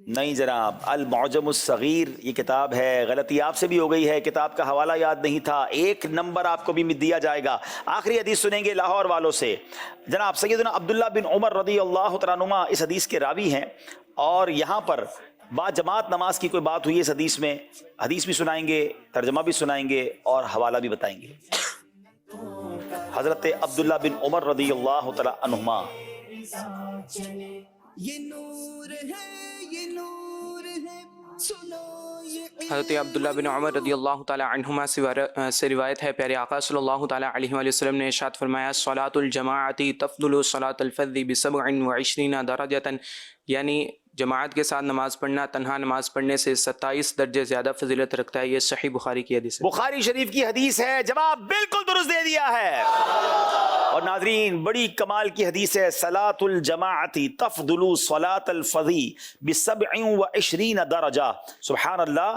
نہیں جناب، المعجم الصغیر یہ کتاب ہے۔ غلطی آپ سے بھی ہو گئی ہے، کتاب کا حوالہ یاد نہیں تھا۔ 1 نمبر آپ کو بھی دیا جائے گا۔ آخری حدیث سنیں گے لاہور والوں سے۔ جناب سیدنا عبداللہ بن عمر رضی اللہ تعالیٰ عنہما اس حدیث کے راوی ہیں اور یہاں پر با جماعت نماز کی کوئی بات ہوئی ہے اس حدیث میں۔ حدیث بھی سنائیں گے، ترجمہ بھی سنائیں گے اور حوالہ بھی بتائیں گے۔ حضرت عبداللہ بن عمر رضی اللہ تعالیٰ عنہما۔ یہ نور ہے، یہ نور ہے، سنو یہ حضرت عبداللہ بن عمر رضی اللہ تعالیٰ عنہما سے روایت ہے، پیارے آقا صلی اللہ تعالیٰ علیہ وآلہ وسلم نے ارشاد فرمایا صلاۃ الجماعت تفضل صلاۃ الفرد ب27 درجۃ، یعنی جماعت کے ساتھ نماز پڑھنا تنہا نماز پڑھنے سے 27 درجے زیادہ فضیلت رکھتا ہے۔ یہ صحیح بخاری کی حدیث ہے۔ بخاری شریف کی حدیث ہے، جواب بالکل درست دے دیا ہے۔ اور ناظرین، بڑی کمال کی حدیث ہے، صلاۃ الجماعت تفضل صلاۃ الفضی ب27 درجہ۔ سبحان اللہ،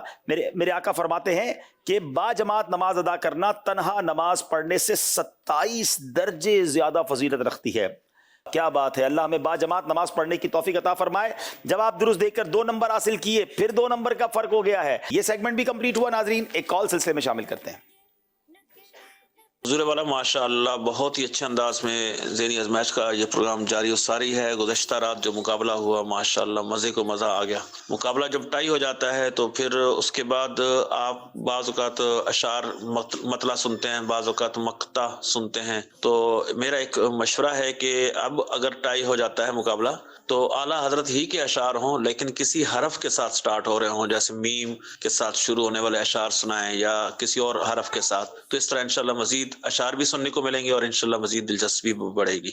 میرے آقا فرماتے ہیں کہ با جماعت نماز ادا کرنا تنہا نماز پڑھنے سے 27 درجے زیادہ فضیلت رکھتی ہے۔ کیا بات ہے، اللہ ہمیں با جماعت نماز پڑھنے کی توفیق عطا فرمائے۔ جواب درست دے کر 2 نمبر حاصل کیے، پھر 2 نمبر کا فرق ہو گیا ہے۔ یہ سیگمنٹ بھی کمپلیٹ ہوا۔ ناظرین، ایک کال سلسلے میں شامل کرتے ہیں۔ حضور والا ماشاء اللہ بہت ہی اچھے انداز میں ذہنی آزمائش کا یہ پروگرام جاری و ساری ہے۔ گزشتہ رات جو مقابلہ ہوا ماشاء اللہ مزے کو مزہ آ گیا۔ مقابلہ جب ٹائی ہو جاتا ہے تو پھر اس کے بعد آپ بعض اوقات اشعار مطلع سنتے ہیں، بعض اوقات مقطع سنتے ہیں۔ تو میرا ایک مشورہ ہے کہ اب اگر ٹائی ہو جاتا ہے مقابلہ تو اعلیٰ حضرت ہی کے اشعار ہوں لیکن کسی حرف کے ساتھ سٹارٹ ہو رہے ہوں، جیسے میم کے ساتھ شروع ہونے والے اشعار سنائیں یا کسی اور حرف کے ساتھ، تو اس طرح انشاءاللہ مزید اشعار بھی سننے کو ملیں گے اور انشاءاللہ مزید دلچسپی بڑھے گی۔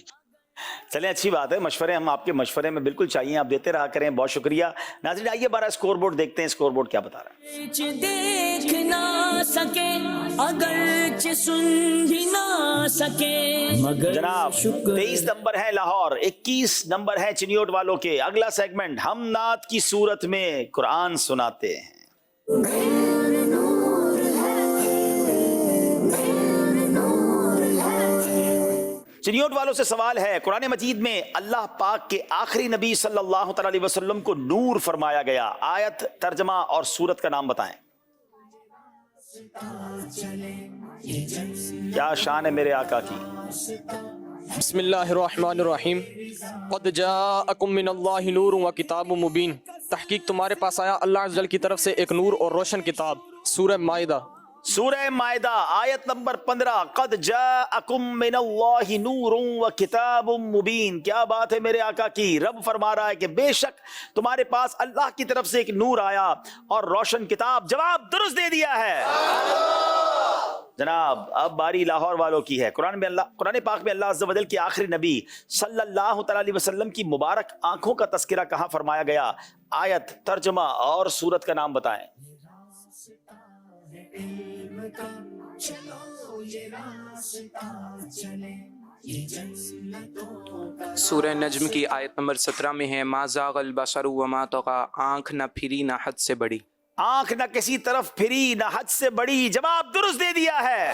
چلیں، اچھی بات ہے، مشورے ہم آپ کے مشورے میں بالکل چاہیے، آپ دیتے رہا کریں، بہت شکریہ۔ ناظرین آئیے 12 اسکور بورڈ دیکھتے ہیں، اسکور بورڈ کیا بتا رہا ہے۔ دیکھ نہ سکے اگرچہ سن بھی نہ سکے، جناب 23 نمبر ہے لاہور، 21 نمبر ہے چنیوٹ والوں کے۔ اگلا سیگمنٹ ہم نعت کی صورت میں قرآن سناتے ہیں۔ چنیوٹ والوں سے سوال ہے، قرآن مجید میں اللہ پاک کے آخری نبی صلی اللہ تعالی علیہ وسلم کو نور فرمایا گیا، آیت، ترجمہ اور سورت کا نام بتائیں۔ کیا شان ہے میرے آقا کی. بسم اللہ الرحمن الرحیم. قد جاءکم من اللہ نور و کتاب مبین. تحقیق تمہارے پاس آیا اللہ عز و جل کی طرف سے ایک نور اور روشن کتاب. سورہ مائدہ. سورہ مائدہ آیت نمبر 15. قد جاءکم من اللہ نور و کتاب مبین. کیا بات ہے میرے آقا کی. رب فرما رہا ہے کہ بے شک تمہارے پاس اللہ کی طرف سے ایک نور آیا اور روشن کتاب. جواب درست دے دیا ہے جناب. اب باری لاہور والوں کی ہے. قرآن پاک میں اللہ عز و جل کے آخری نبی صلی اللہ تعالی علیہ وسلم کی مبارک آنکھوں کا تذکرہ کہاں فرمایا گیا؟ آیت، ترجمہ اور سورت کا نام بتائیں. سورہ نجم کی آیت نمبر 17 میں ہے ما زاغ البصر وما طغى. آنکھ نہ پھری نہ حد سے بڑی. آنکھ نہ کسی طرف پھری نہ حد سے بڑی. جواب درست دے دیا ہے.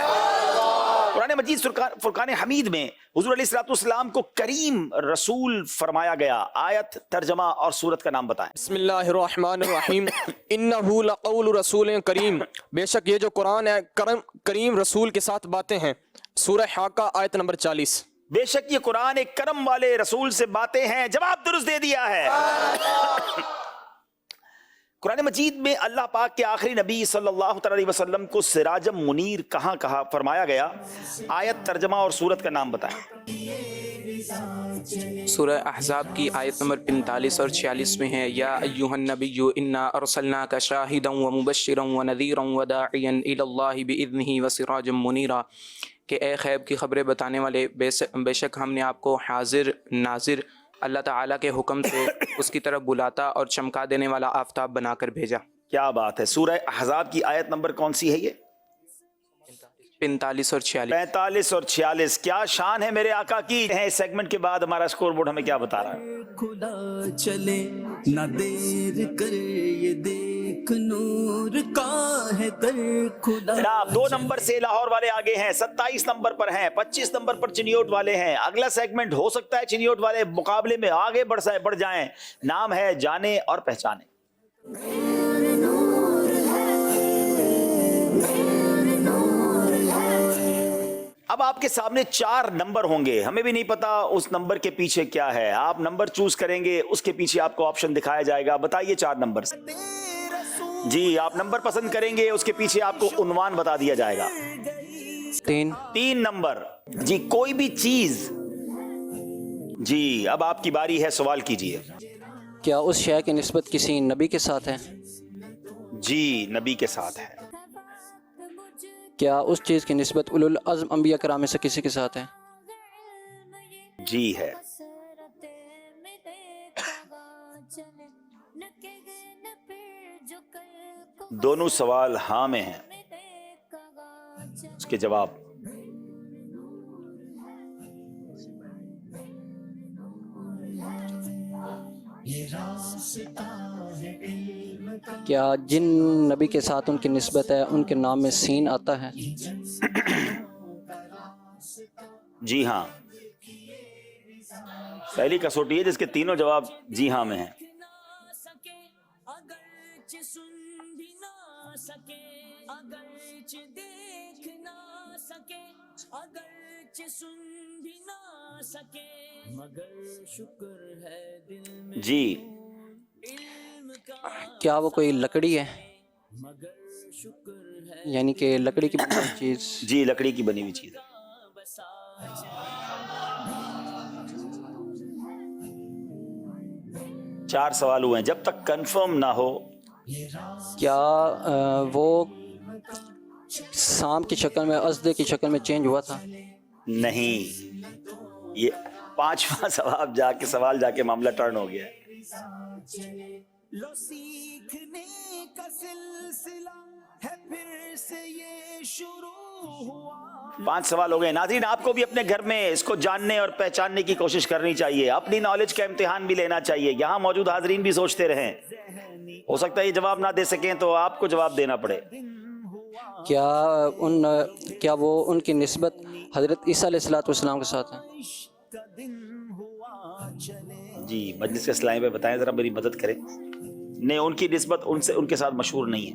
قرآن مجید فرقان حمید میں حضور علیہ الصلوۃ والسلام کو کریم رسول فرمایا گیا. آیت، ترجمہ اور سورت کا نام بتائیں. بسم اللہ الرحمن الرحیم. انہ لقول رسول کریم. بے شک یہ جو قرآن ہے کریم رسول کے ساتھ باتیں ہیں. سورہ حاقہ آیت نمبر 40. بے شک یہ قرآن ایک کرم والے رسول سے باتیں ہیں. جواب درست دے دیا ہے. قرآن مجید میں اللہ پاک کے آخری نبی صلی اللہ علیہ وسلم کو سراجم منیر کہاں کہا فرمایا گیا؟ آیت، ترجمہ اور سورت کا نام بتائیں. سورہ احزاب کی آیت نمبر 45 اور 46 میں ہے یا ایھا النبی انا ارسلناک شاہدا ومبشرا ونذیرا وداعیا الی اللہ باذنہ وسراجا منیرا. کہ اے خیب کی خبریں بتانے والے، بے شک ہم نے آپ کو حاضر ناظر اللہ تعالیٰ کے حکم سے اس کی طرف بلاتا اور چمکا دینے والا آفتاب بنا کر بھیجا. کیا بات ہے. سورہ احزاب کی آیت نمبر کون سی ہے یہ؟ 45 اور 46. 45 اور 46. کیا شان ہے میرے آقا کی. اس سیگمنٹ کے بعد ہمارا اسکور بورڈ ہمیں کیا بتا رہا ہے؟ کھلا چلے نہ دیر کرے یہ دیکھ نور کا ہے در کھلا. جناب 2 نمبر سے لاہور والے آگے ہیں، 27 نمبر پر ہیں، 25 نمبر پر چنیوٹ والے ہیں. اگلا سیگمنٹ ہو سکتا ہے چنیوٹ والے مقابلے میں آگے بڑھ جائیں. نام ہے جانے اور پہچانے. اب آپ کے سامنے 4 نمبر ہوں گے. ہمیں بھی نہیں پتا اس نمبر کے پیچھے کیا ہے. آپ نمبر چوز کریں گے، اس کے پیچھے آپ کو آپشن دکھایا جائے گا. بتائیے 4 نمبر سے. جی آپ نمبر پسند کریں گے، اس کے پیچھے آپ کو عنوان بتا دیا جائے گا. 3 نمبر. جی کوئی بھی چیز. جی اب آپ کی باری ہے، سوال کیجئے. کیا اس شے کی نسبت کسی نبی کے ساتھ ہے؟ جی نبی کے ساتھ ہے. کیا اس چیز کی نسبت اولو العزم انبیاء کرام میں سے کسی کے ساتھ ہے؟ جی ہے. دونوں سوال ہاں میں ہیں. اس کے جواب کیا جن نبی کے ساتھ ان کی نسبت ہے ان کے نام میں سین آتا ہے؟ جی ہاں. پہلی کسوٹی ہے جس کے تینوں جواب جی ہاں میں ہیں. جی کیا وہ کوئی لکڑی ہے؟ یعنی کہ لکڑی کی بنی ہوئی چیز. جی لکڑی کی بنی ہوئی چیز ہے. چار سوال ہوئے ہیں. جب تک کنفرم نہ ہو. کیا وہ سام کی شکل میں، ازدے کی شکل میں چینج ہوا تھا؟ نہیں. یہ 5واں سوال جا کے معاملہ ٹرن ہو گیا ہے. لو سیکھنے کا سلسلہ ہے پھر سے یہ شروع ہوا. 5 سوال ہو گئے. ناظرین آپ کو بھی اپنے گھر میں اس کو جاننے اور پہچاننے کی کوشش کرنی چاہیے. اپنی نالج کا امتحان بھی لینا چاہیے. یہاں موجود حاضرین بھی سوچتے رہیں. ہو سکتا ہے یہ جواب نہ دے سکیں تو آپ کو جواب دینا پڑے. کیا وہ ان کی نسبت حضرت عیسیٰ علیہ السلام کے ساتھ ہے؟ جی مجلس کے اسلامی پہ بتائیں ذرا، میری مدد کریں. نہیں ان کی نسبت ان کے ساتھ مشہور نہیں ہے.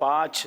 5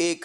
1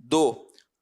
2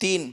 3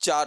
4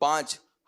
5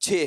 6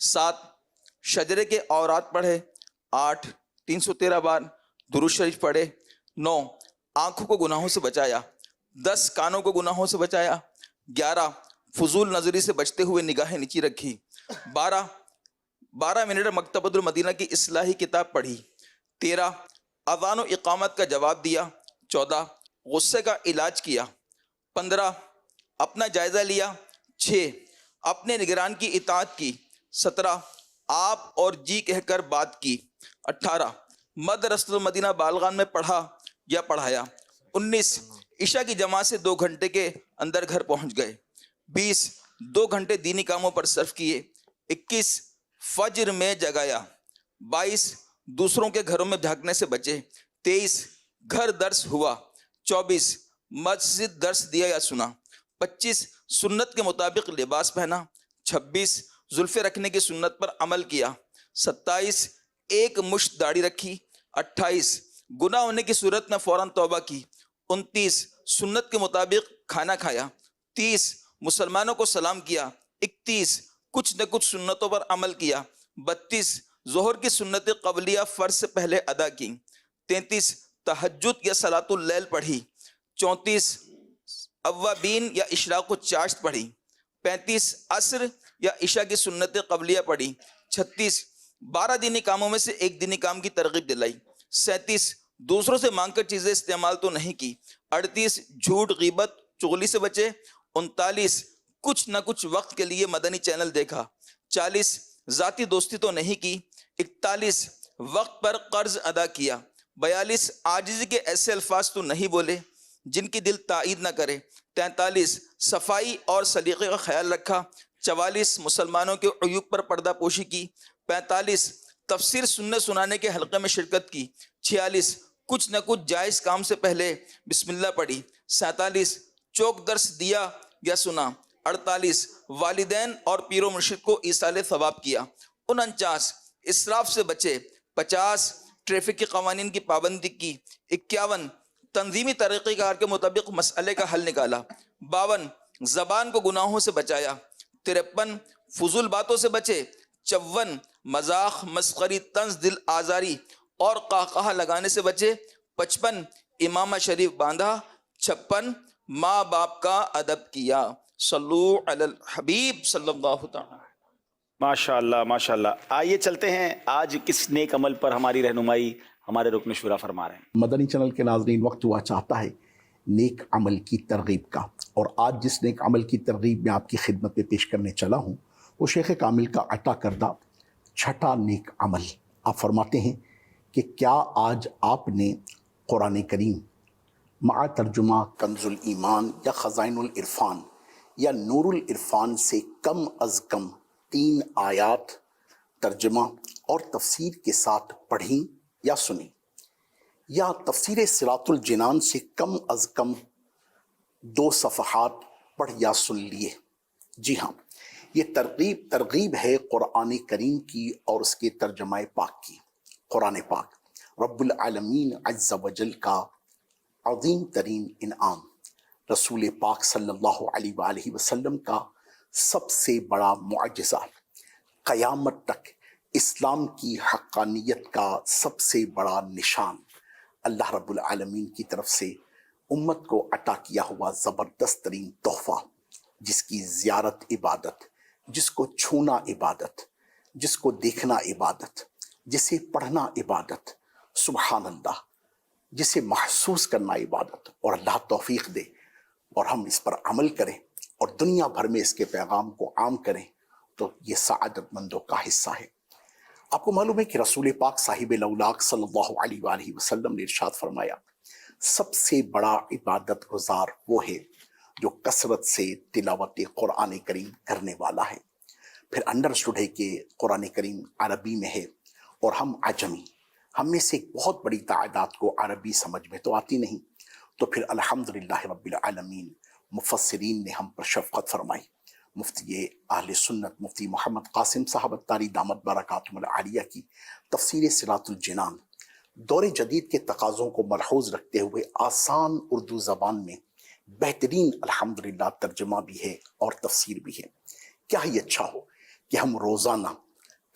7 شجرے کے اورات پڑھے 8 313 بار درود شریف پڑھے 9 آنکھوں کو گناہوں سے بچایا 10 کانوں کو گناہوں سے بچایا 11 فضول نظری سے بچتے ہوئے نگاہیں نیچی رکھی 12 منٹ مکتبۃ المدینہ کی اصلاحی کتاب پڑھی 13 اذان و اقامت کا جواب دیا 14 غصے کا علاج کیا 15 اپنا جائزہ لیا 6 اپنے نگران کی اطاعت کی 17 آپ اور جی کہہ کر بات کی 18 مدرسۃ المدینہ بالغان میں پڑھا یا پڑھایا 19 عشاء کی جماعت سے 2 گھنٹے کے اندر گھر پہنچ گئے 20 2 گھنٹے دینی کاموں پر صرف کیے 21 فجر میں جگایا 22 دوسروں کے گھروں میں جھانکنے سے بچے 23 گھر درس ہوا 24 مسجد درس دیا یا سنا 25 سنت کے مطابق لباس پہنا 26 زلفے رکھنے کی سنت پر عمل کیا 27 ایک مشت داڑھی رکھی 28 گناہ ہونے کی صورت میں فوراً توبہ کی 29 سنت کے مطابق کھانا کھایا 30 مسلمانوں کو سلام کیا 31 کچھ نہ کچھ سنتوں پر عمل کیا 32 ظہر کی سنت قبلیہ فرض سے پہلے ادا کی 33 تہجد یا صلاۃ اللیل پڑھی 34 اوابین یا اشراق الچاشت پڑھی 35 عصر یا عشاء کی سنت قبلیہ پڑھی 36 12 دینی کاموں میں سے ایک دینی کام کی ترغیب دلائی 37 دوسروں سے مانگ کر چیزیں استعمال تو نہیں کی 38 جھوٹ غیبت چغلی سے بچے 39 کچھ نہ کچھ وقت کے لیے مدنی چینل دیکھا 40 ذاتی دوستی تو نہیں کی 41 وقت پر قرض ادا کیا 42 عاجزی کے ایسے الفاظ تو نہیں بولے جن کی دل تائید نہ کرے 43 صفائی اور سلیقے کا خیال رکھا 44 مسلمانوں کے عیوب پر پردہ پوشی کی 45 تفسیر سننے سنانے کے حلقے میں شرکت کی 46 کچھ نہ کچھ جائز کام سے پہلے بسم اللہ پڑھی 47 چوک درس دیا یا سنا 48 والدین اور پیر و مرشد کو ایصال ثواب کیا 49 اسراف سے بچے 50 ٹریفک کے قوانین کی پابندی کی 51 تنظیمی طریقہ کار کے مطابق مسئلے کا حل نکالا 52 زبان کو گناہوں سے بچایا 53 فضول باتوں سے بچے 54 مذاق مسخری طنز دل آزاری اور قہقہہ لگانے سے بچے 55 امامہ شریف باندھا 56 ماں باپ کا ادب کیا صلو علی الحبیب صلی اللہ تعالی ماشاء اللہ ماشاء اللہ. آئیے چلتے ہیں آج کس نیک عمل پر ہماری رہنمائی ہمارے رکن شورا فرما رہے ہیں. مدنی چینل کے ناظرین وقت ہوا چاہتا ہے نیک عمل کی ترغیب کا، اور آج جس نیک عمل کی ترغیب میں آپ کی خدمت میں پیش کرنے چلا ہوں وہ شیخ کامل کا عطا کردہ چھٹا نیک عمل. آپ فرماتے ہیں کہ کیا آج آپ نے قرآن کریم مع ترجمہ کنز الایمان یا خزائن العرفان یا نور العرفان سے کم از کم 3 آیات ترجمہ اور تفسیر کے ساتھ پڑھیں یا سنیں، یا تفسیر صراط الجنان سے کم از کم 2 صفحات پڑھ یا سن لیے؟ جی ہاں، یہ ترغیب ہے قرآن کریم کی اور اس کے ترجمہ پاک کی. قرآن پاک رب العالمین عز و جل کا عظیم ترین انعام، رسول پاک صلی اللہ علیہ وآلہ وسلم کا سب سے بڑا معجزہ، قیامت تک اسلام کی حقانیت کا سب سے بڑا نشان، اللہ رب العالمین کی طرف سے امت کو عطا کیا ہوا زبردست ترین تحفہ، جس کی زیارت عبادت، جس کو چھونا عبادت، جس کو دیکھنا عبادت، جسے پڑھنا عبادت، سبحان اللہ، جسے محسوس کرنا عبادت. اور اللہ توفیق دے اور ہم اس پر عمل کریں اور دنیا بھر میں اس کے پیغام کو عام کریں تو یہ سعادت مندوں کا حصہ ہے. آپ کو معلوم ہے کہ رسول پاک صاحب الاولاق صلی اللہ علیہ وآلہ وسلم نے ارشاد فرمایا سب سے بڑا عبادت گزار وہ ہے جو کثرت سے تلاوت قرآن کریم کرنے والا ہے. پھر انڈرسٹوڈ ہے کہ قرآن کریم عربی میں ہے اور ہم عجمی، ہم میں سے ایک بہت بڑی تعداد کو عربی سمجھ میں تو آتی نہیں، تو پھر الحمدللہ رب العالمین مفسرین نے ہم پر شفقت فرمائی. مفتی اہل سنت مفتی محمد قاسم صاحب اتاری دامت برکاتہم العالیہ کی تفسیر صراط الجنان دور جدید کے تقاضوں کو ملحوظ رکھتے ہوئے آسان اردو زبان میں بہترین الحمدللہ ترجمہ بھی ہے اور تفسیر بھی ہے. کیا ہی اچھا ہو کہ ہم روزانہ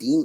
3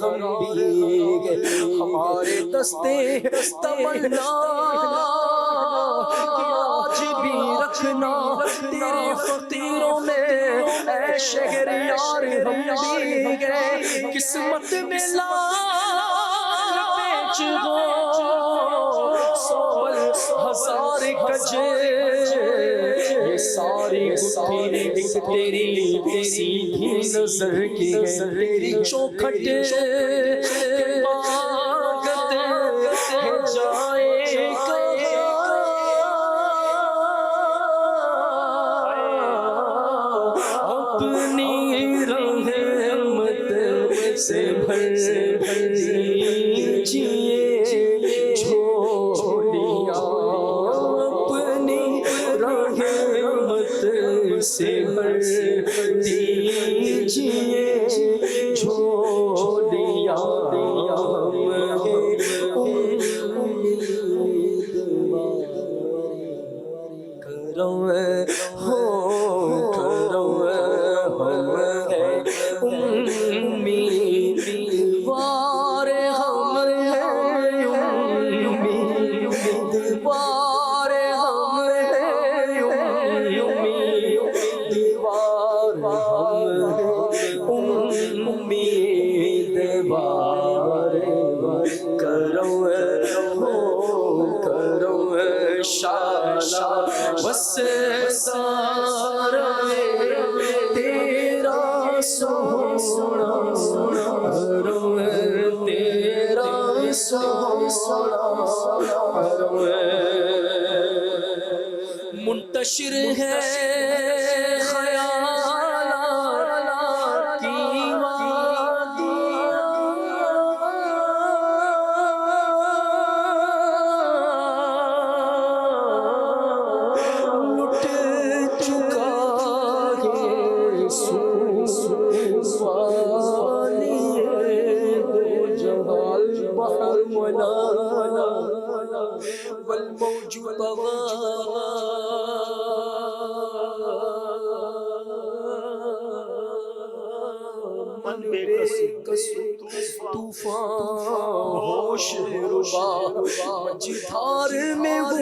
غم بھی ہمارے دستے تمنا آج بھی رکھنا تیرے فقیروں میں اے شہریار ہم بھی گئے قسمت میں پیچ ہو 100,000 کجے یہ ساری گٹھی تیری سیدھی نظر کی ہے تیری چوکھٹ مانگتے ہے جائے اپنی رحمت سے بھر دیجیے جھولیاں اپنی رحمت سے بھر دیجیے جھولیاں کرم ہو کرم ہم ہیں امیدوار ہم ہیں امیدوار ہم ہیں امیدوار ہم ہیں امیدوار کرم ہو کرم شاشا بس سارا تیرا سونا حرم تیرا سونا حرم منتشر ہے خیالات کی طوفان ہوش ربا مجھار میں وہ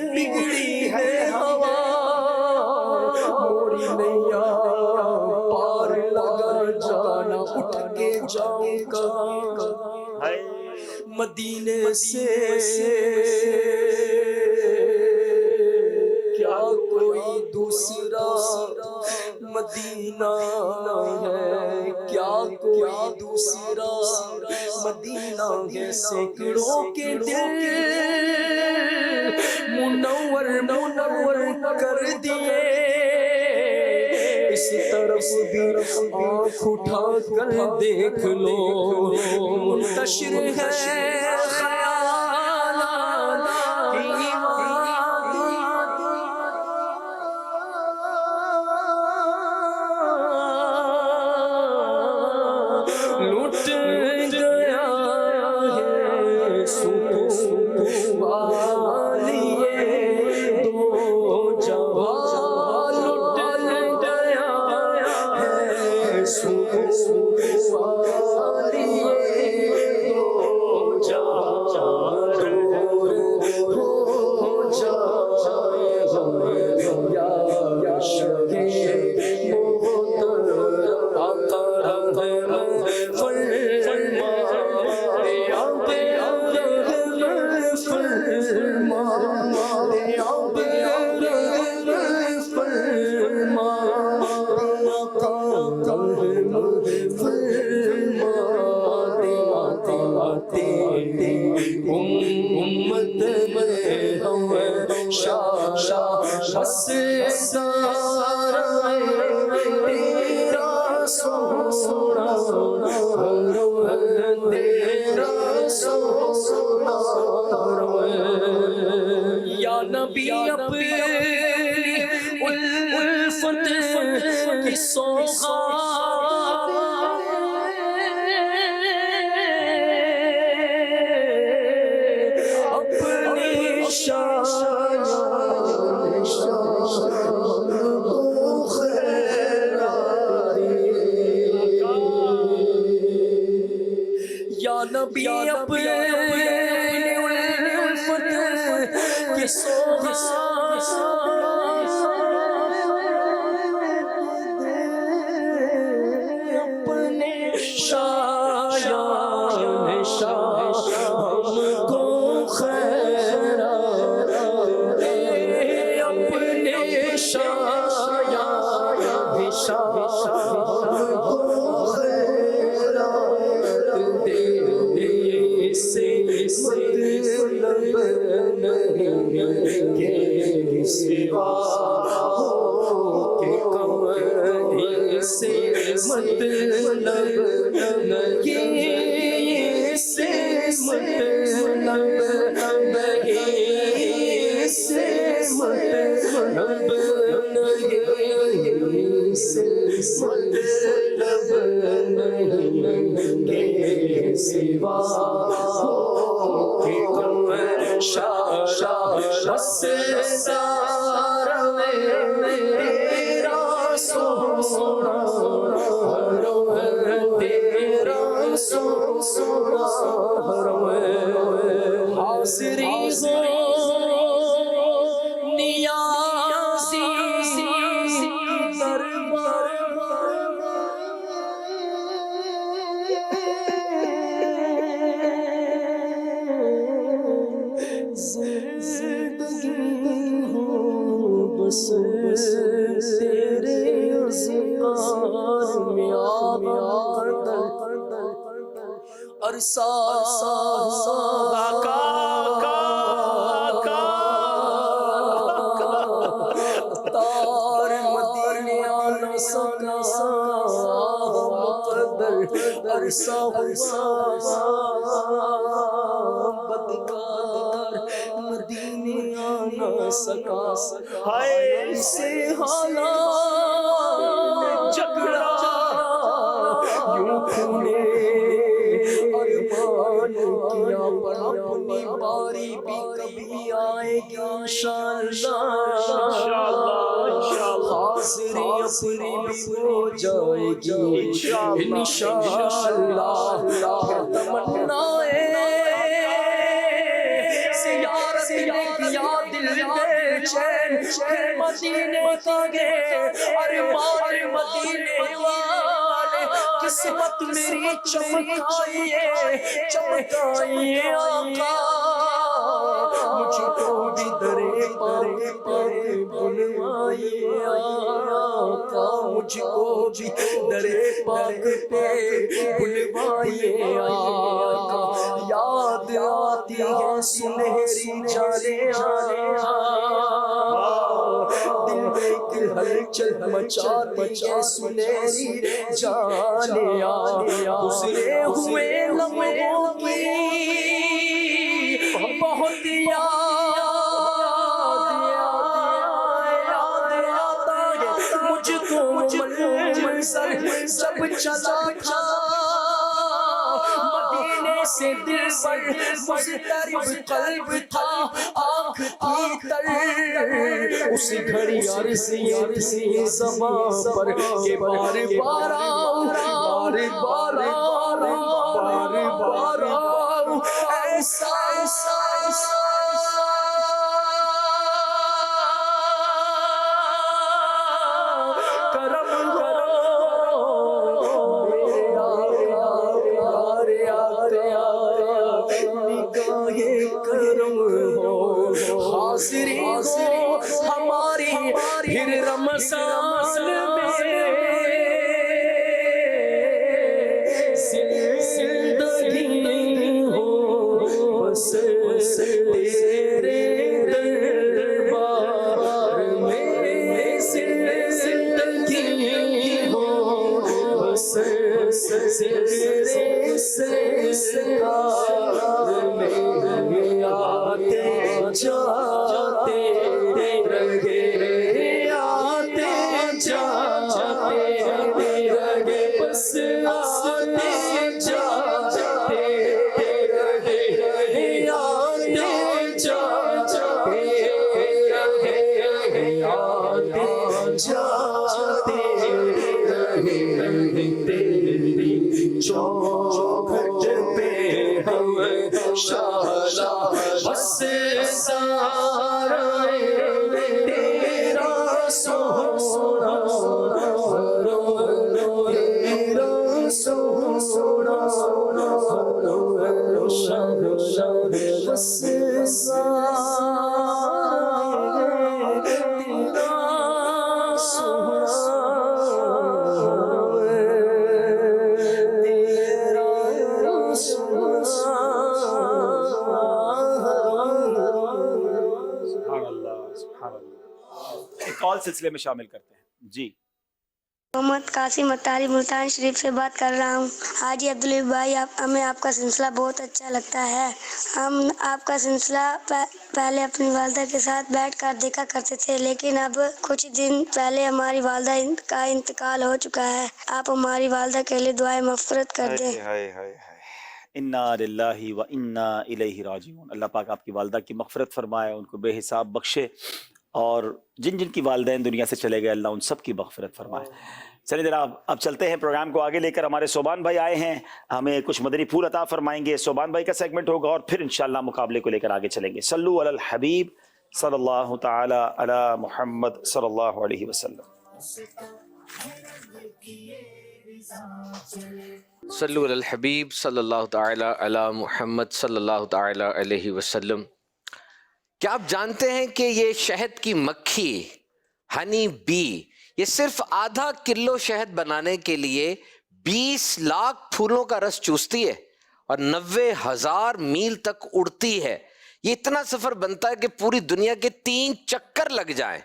بگڑی ہے ہوا موری نیا پار لگا جانا اٹھ کے جاؤں گا مدینے سے کیا کوئی دوسرا مدینہ ہے کیا کوئی دوسرا مدینہ ہے سینکڑوں کے دل منور کر دیے اس طرف بھی آنکھ اٹھا کر دیکھ لو منتشر ہے خیالات کی لٹ گیا ہے سکون والیے دو جہاں لٹ گیا ہے سکون والیے دو جہاں دور ہو جائے یا شکے امت میں ہم شاشا بس سارا تیرا سونا حرم تیرا سونا حرم یا نبی اپنی الفت کی سوغات نبی اپنے الفت کی سوغات اپنے شایان شاہ ہم کو خیرات دے اپنے شایان شاہ ہم کو خیرات دے سے مطلب نہیں کہ سوا کہ کمر سے مطلب نہیں سے مطلب نہیں سے مطلب نہیں سے مطلب نہیں کہ سوا کہ کمر شاہ سار تیرا سونا تیرا سونا حاضری ہو نیازی دربار بس تیرے اذکار میں آباد عرصہ تار مدینے آنا سکا مقدر عرصہ بدکار مدینے آنا سکا ہائے سے حالات جھگڑا یوں کھلے ارمان کیا پر اپنی باری بھی کبھی آئے گی انشاءاللہ حاضری اپنی بھی ہو جائے گی انشاءاللہ تمنائے زیارت نے کیا دل بے چین مدینے کا گے ارمان مدینے والے قسمت میری چمکائیے چمکائیے آقا مجھ کو بھی درے پاک پہ بلوائیے آقا مجھ کو بھی درے پاک پہ بلوائیے آقا یاد آتی ہے سنہری جالیاں دل میں ایک ہلچل مچاتی ہے سنہری جالیاں گزرے ہوئے لمحوں کی بہت یاد آتا ہے مجھ کو منظر جب چلا تھا مدینے سے دل پر مضطرب قلب تھا آنکھ تھی تر اس گھڑی عرضی زبان پر کہ بار بار آؤ بار بار آؤ بار بار آؤ ایسا کرم کرو میرے نگاہیں کرم ہو حاضری ہو ہماری پھر رمضان میں زندگی ہو بس تیرے دربار میں زندگی ہو بس تیرے سرکار میں آتے جاتے رہے آتے جاتے شالا بس سارا تیرا سونا تیرا سونا شالا بس سارا تیرا ایک اور سلسلے میں شامل کرتے ہیں. جی محمد قاسم اتاری ملتان شریف سے بات کر رہا ہوں. حاجی عبداللہ بھائی ہمیں آپ کا سلسلہ بہت اچھا لگتا ہے. ہم آپ کا سلسلہ پہلے اپنی والدہ کے ساتھ بیٹھ کر دیکھا کرتے تھے، لیکن اب کچھ دن پہلے ہماری والدہ کا انتقال ہو چکا ہے. آپ ہماری والدہ کے لیے دعائیں مغفرت کر دیں. انا للہ و انا الیہ راجعون. اللہ پاک آپ کی والدہ کی مغفرت فرمائے، ان کو بے حساب بخشے، اور جن جن کی والدین دنیا سے چلے گئے اللہ ان سب کی مغفرت فرمائے. چلیے جناب اب چلتے ہیں پروگرام کو آگے لے کر. ہمارے صوبان بھائی آئے ہیں، ہمیں کچھ مدنی پھول عطا فرمائیں گے. صوبان بھائی کا سیگمنٹ ہوگا اور پھر انشاءاللہ مقابلے کو لے کر آگے چلیں گے. صلو علی الحبیب صلی اللہ تعالی علی محمد صلی اللہ علیہ وسلم. صلو علی الحبیب صلی اللہ تعالی علی محمد صلی اللہ تعالی علیہ وسلم. کیا آپ جانتے ہیں کہ یہ شہد کی مکھی ہنی بی یہ صرف آدھا کلو شہد بنانے کے لیے 20 لاکھ پھولوں کا رس چوستی ہے اور 90,000 میل تک اڑتی ہے. یہ اتنا سفر بنتا ہے کہ پوری دنیا کے 3 چکر لگ جائیں.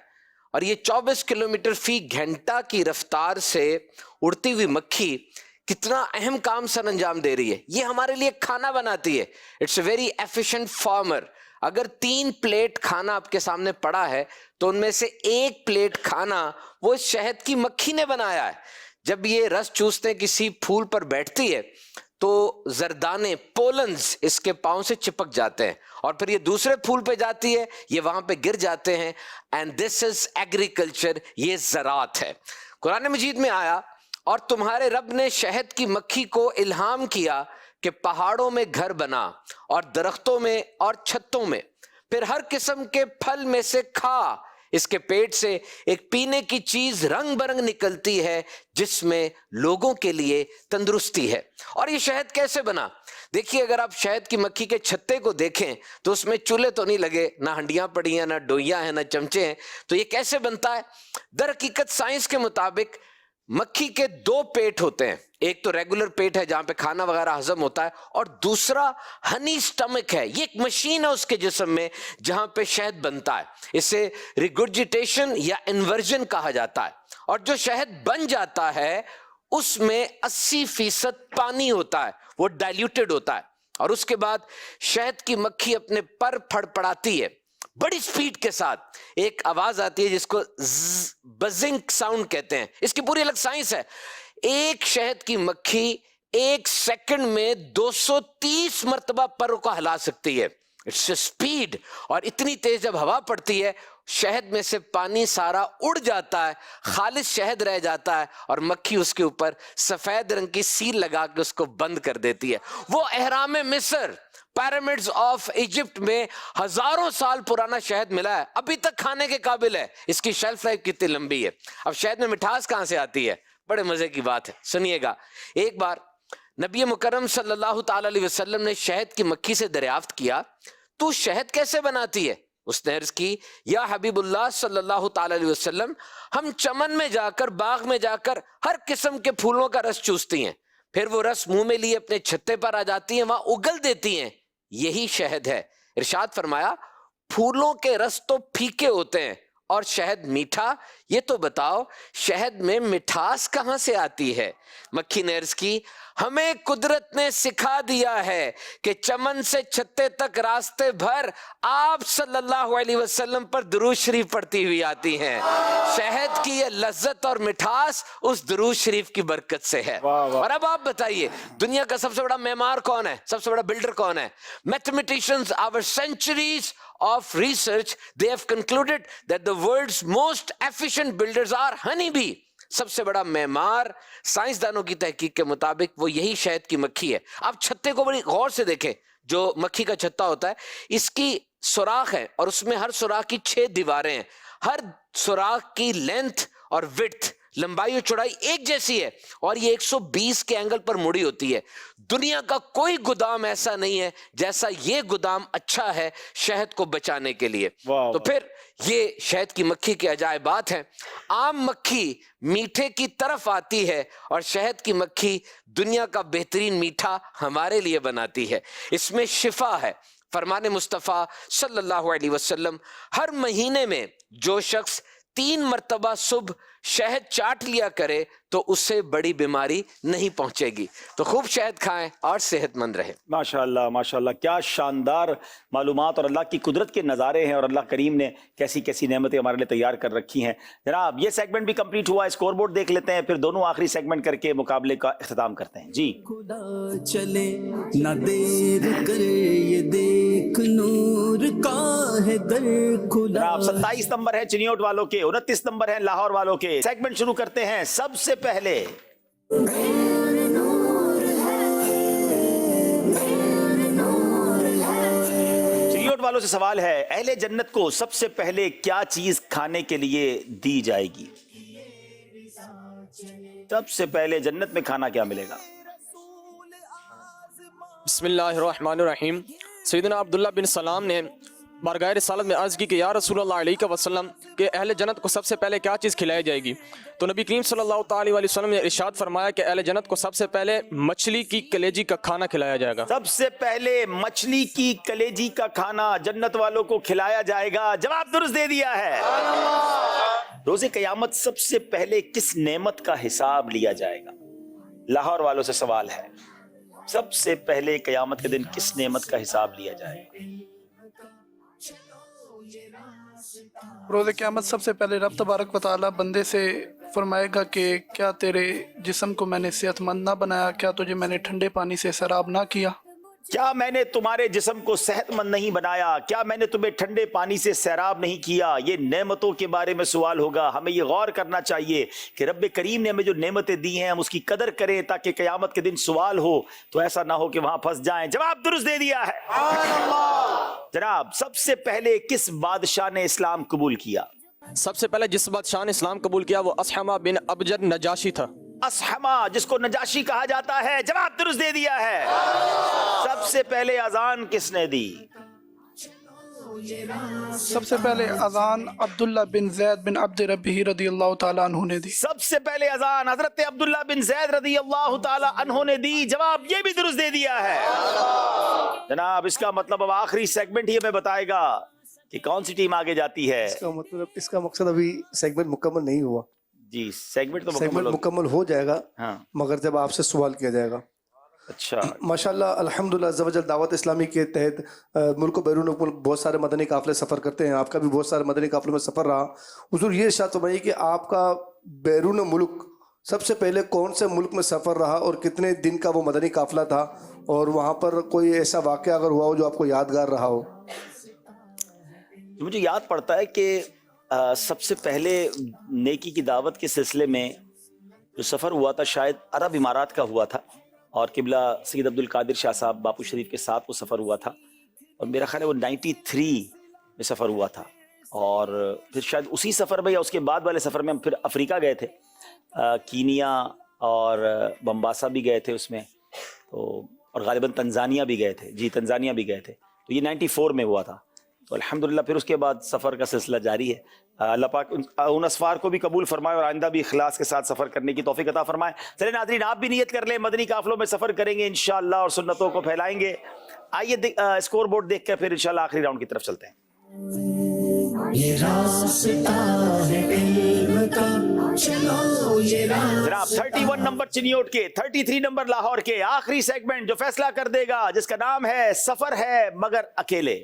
اور یہ 24 کلومیٹر فی گھنٹہ کی رفتار سے اڑتی ہوئی مکھی کتنا اہم کام سر انجام دے رہی ہے. یہ ہمارے لیے کھانا بناتی ہے. It's a very efficient farmer. اگر 3 پلیٹ کھانا آپ کے سامنے پڑا ہے تو ان میں سے 1 پلیٹ کھانا وہ شہد کی مکھی نے بنایا ہے. جب یہ رس چوستے کسی پھول پر بیٹھتی ہے تو زردانے پولنز اس کے پاؤں سے چپک جاتے ہیں اور پھر یہ دوسرے پھول پہ جاتی ہے، یہ وہاں پہ گر جاتے ہیں. اینڈ دس از ایگریکلچر، یہ زراعت ہے. قرآن مجید میں آیا اور تمہارے رب نے شہد کی مکھی کو الہام کیا کہ پہاڑوں میں گھر بنا اور درختوں میں اور چھتوں میں، پھر ہر قسم کے پھل میں سے کھا. اس کے پیٹ سے ایک پینے کی چیز رنگ برنگ نکلتی ہے جس میں لوگوں کے لیے تندرستی ہے. اور یہ شہد کیسے بنا؟ دیکھیے اگر آپ شہد کی مکھی کے چھتے کو دیکھیں تو اس میں چولہے تو نہیں لگے، نہ ہنڈیاں پڑی ہیں، نہ ڈوئیاں ہیں، نہ چمچے ہیں. تو یہ کیسے بنتا ہے؟ در حقیقت سائنس کے مطابق مکھی کے 2 پیٹ ہوتے ہیں. ایک تو ریگولر پیٹ ہے جہاں پہ کھانا وغیرہ ہضم ہوتا ہے، اور دوسرا ہنی سٹمک ہے. یہ ایک مشین ہے اس کے جسم میں جہاں پہ شہد بنتا ہے. اسے ریگرجیٹیشن یا انورژن کہا جاتا ہے. اور جو شہد بن جاتا ہے اس میں 80% پانی ہوتا ہے، وہ ڈائلیوٹڈ ہوتا ہے. اور اس کے بعد شہد کی مکھی اپنے پر پھڑ پڑاتی ہے بڑی سپیڈ کے ساتھ. ایک آواز آتی ہے جس کو بزنگ ساؤنڈ کہتے ہیں. اس کی پوری الگ سائنس ہے. ایک شہد کی مکھی 1 سیکنڈ میں 230 مرتبہ پر کو ہلا سکتی ہے. It's a speed. اور اتنی تیز جب ہوا پڑتی ہے شہد میں سے پانی سارا اڑ جاتا ہے، خالص شہد رہ جاتا ہے، اور مکھی اس کے اوپر سفید رنگ کی سیل لگا کے اس کو بند کر دیتی ہے. وہ احرام مصر، پیرامڈز آف ایجپٹ میں ہزاروں سال پرانا شہد ملا ہے، ابھی تک کھانے کے قابل ہے. اس کی شیلف لائف کتنی لمبی ہے. اب شہد میں مٹھاس کہاں سے آتی ہے؟ بڑے مزے کی بات ہے، سنیے گا. ایک بار نبی مکرم صلی اللہ تعالی علیہ وسلم نے شہد کی مکھی سے دریافت کیا تو شہد کیسے بناتی ہے؟ اس نے عرض کی یا حبیب اللہ صلی اللہ تعالی علیہ وسلم، ہم چمن میں جا کر، باغ میں جا کر ہر قسم کے پھولوں کا رس چوستی ہیں، پھر وہ رس منہ میں لیے اپنے چھتے پر آ جاتی ہیں، وہاں اگل دیتی ہیں. یہی شہد ہے. ارشاد فرمایا پھولوں کے رس تو پھیکے ہوتے ہیں اور شہد میٹھا. یہ تو بتاؤ شہد میں مٹھاس کہاں سے آتی ہے؟ مکھی نے عرض کی ہمیں قدرت نے سکھا دیا ہے کہ چمن سے چھتے تک راستے بھر آپ صلی اللہ علیہ وسلم پر درود شریف پڑھتی ہوئی آتی ہیں. شہد کی یہ لذت اور مٹھاس اس درود شریف کی برکت سے ہے. اور اب آپ بتائیے دنیا کا سب سے بڑا معمار کون ہے؟ سب سے بڑا بلڈر کون ہے؟ Mathematicians our centuries of research they have concluded that the world's most efficient builders are honey bee. سب سے بڑا معمار سائنسدانوں کی تحقیق کے مطابق وہ یہی شہد کی مکھی ہے. آپ چھتے کو بڑی غور سے دیکھیں، جو مکھی کا چھتا ہوتا ہے اس کی سوراخ ہے اور اس میں ہر سوراخ کی 6 دیواریں ہیں. ہر سوراخ کی لینتھ اور وڈتھ، لمبائی اور چوڑائی ایک جیسی ہے اور یہ 120 کے اینگل پر مڑی ہوتی ہے. دنیا کا کوئی گودام ایسا نہیں ہے جیسا یہ گودام اچھا ہے شہد کو بچانے کے لیے. تو پھر یہ شہد کی مکھی کے عجائبات ہیں. عام مکھی میٹھے کی طرف آتی ہے اور شہد کی مکھی دنیا کا بہترین میٹھا ہمارے لیے بناتی ہے. اس میں شفا ہے. فرمان مصطفیٰ صلی اللہ علیہ وسلم، ہر مہینے میں جو شخص 3 مرتبہ صبح شہد چاٹ لیا کرے تو اسے بڑی بیماری نہیں پہنچے گی. تو خوب شہد کھائیں اور صحت مند رہیں. ماشاءاللہ ماشاءاللہ، کیا شاندار معلومات اور اللہ کی قدرت کے نظارے ہیں، اور اللہ کریم نے کیسی کیسی نعمتیں ہمارے لیے تیار کر رکھی ہیں. جناب یہ سیگمنٹ بھی کمپلیٹ ہوا، اسکور بورڈ دیکھ لیتے ہیں، پھر دونوں آخری سیگمنٹ کر کے مقابلے کا اختتام کرتے ہیں. جی خدا چلے نہ دیر کرے، یہ دیکھ نور کا ہے در کھلا. جناب 27 نمبر ہے چنیوٹ والوں کے، 29 نمبر ہے لاہور والوں کے. سیگمنٹ شروع کرتے ہیں. سب سے پہلے چنیوٹ والوں سے سوال ہے، اہل جنت کو سب سے پہلے کیا چیز کھانے کے لیے دی جائے گی؟ سب سے پہلے جنت میں کھانا کیا ملے گا؟ بسم اللہ الرحمن الرحیم. سیدنا عبداللہ بن سلام نے بارگاہ رسالت میں عرض کی کہ یا رسول اللہ علیہ وسلم کہ اہل جنت کو سب سے پہلے کیا چیز کھلائی جائے گی؟ تو نبی کریم صلی اللہ تعالی علیہ وسلم نے ارشاد فرمایا کہ اہل جنت کو سب سے پہلے مچھلی کی کلیجی کا کھانا کھلایا جائے گا. سب سے پہلے مچھلی کی کلیجی کا کھانا جنت والوں کو کھلایا جائے گا. جواب درست دے دیا ہے. روز قیامت سب سے پہلے کس نعمت کا حساب لیا جائے گا؟ لاہور والوں سے سوال ہے، سب سے پہلے قیامت کے دن کس نعمت کا حساب لیا جائے گا؟ روز قیامت سب سے پہلے رب تبارک و تعالیٰ بندے سے فرمائے گا کہ کیا تیرے جسم کو میں نے صحت مند نہ بنایا؟ کیا تجھے میں نے ٹھنڈے پانی سے سیراب نہ کیا؟ کیا میں نے تمہارے جسم کو صحت مند نہیں بنایا؟ کیا میں نے تمہیں ٹھنڈے پانی سے سیراب نہیں کیا؟ یہ نعمتوں کے بارے میں سوال ہوگا. ہمیں یہ غور کرنا چاہیے کہ رب کریم نے ہمیں جو نعمتیں دی ہیں ہم اس کی قدر کریں تاکہ قیامت کے دن سوال ہو تو ایسا نہ ہو کہ وہاں پھنس جائیں. جواب درست دے دیا ہے. جناب سب سے پہلے کس بادشاہ نے اسلام قبول کیا؟ سب سے پہلے جس بادشاہ نے اسلام قبول کیا وہ اصحمہ بن ابجر نجاشی تھا. اصحمہ جس کو نجاشی کہا جاتا ہے. جواب درست دے دیا ہے. سب سے پہلے اذان کس نے دی؟ سب سے پہلے اذان عبداللہ بن زید بن عبد ربہ رضی اللہ تعالیٰ عنہ نے دی. سب سے پہلے اذان حضرت عبداللہ بن زید رضی اللہ تعالیٰ عنہ نے دی. جواب یہ بھی درست دے دیا ہے. جناب اس کا مطلب اب آخری سیگمنٹ ہی ہمیں بتائے گا کہ کون سی ٹیم آگے جاتی ہے. اس کا مقصد ابھی سیگمنٹ مکمل نہیں ہوا. جی سیگمنٹ تو مکمل ہو جائے گا ہاں، مگر جب آپ سے سوال کیا جائے گا. اچھا ماشاءاللہ الحمدللہ عز و جل دعوت اسلامی کے تحت ملک و بیرون ملک بہت سارے مدنی قافلے سفر کرتے ہیں. آپ کا بھی بہت سارے مدنی قافلوں میں سفر رہا. حضور یہ ارشاد فرمائیے کہ آپ کا بیرون ملک سب سے پہلے کون سے ملک میں سفر رہا اور کتنے دن کا وہ مدنی قافلہ تھا، اور وہاں پر کوئی ایسا واقعہ اگر ہوا ہو جو آپ کو یادگار رہا ہو؟ مجھے یاد پڑتا ہے کہ سب سے پہلے نیکی کی دعوت کے سلسلے میں جو سفر ہوا تھا شاید عرب امارات کا ہوا تھا، اور قبلہ سید عبد القادر شاہ صاحب باپو شریف کے ساتھ وہ سفر ہوا تھا، اور میرا خیال ہے وہ 93 میں سفر ہوا تھا. اور پھر شاید اسی سفر میں یا اس کے بعد والے سفر میں ہم پھر افریقہ گئے تھے، کینیا اور بمباسا بھی گئے تھے اس میں، تو اور غالباً تنزانیہ بھی گئے تھے. جی تنزانیہ بھی گئے تھے. تو یہ 94 میں ہوا تھا. تو الحمدللہ پھر اس کے بعد سفر کا سلسلہ جاری ہے. اللہ پاک ان اسفار کو بھی قبول فرمائے اور آئندہ بھی اخلاص کے ساتھ سفر کرنے کی توفیق عطا فرمائے. چلیں ناظرین آپ بھی نیت کر لیں، مدنی قافلوں میں سفر کریں گے انشاءاللہ اور سنتوں کو پھیلائیں گے. آئیے اسکور بورڈ دیکھ کر پھر انشاءاللہ آخری راؤنڈ کی طرف چلتے ہیں. یہ راستہ ہے علم کا، چلو یہ جناب 31 نمبر چنیوٹ کے، 33 نمبر لاہور کے. آخری سیگمنٹ جو فیصلہ کر دے گا، جس کا نام ہے سفر ہے مگر اکیلے.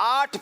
8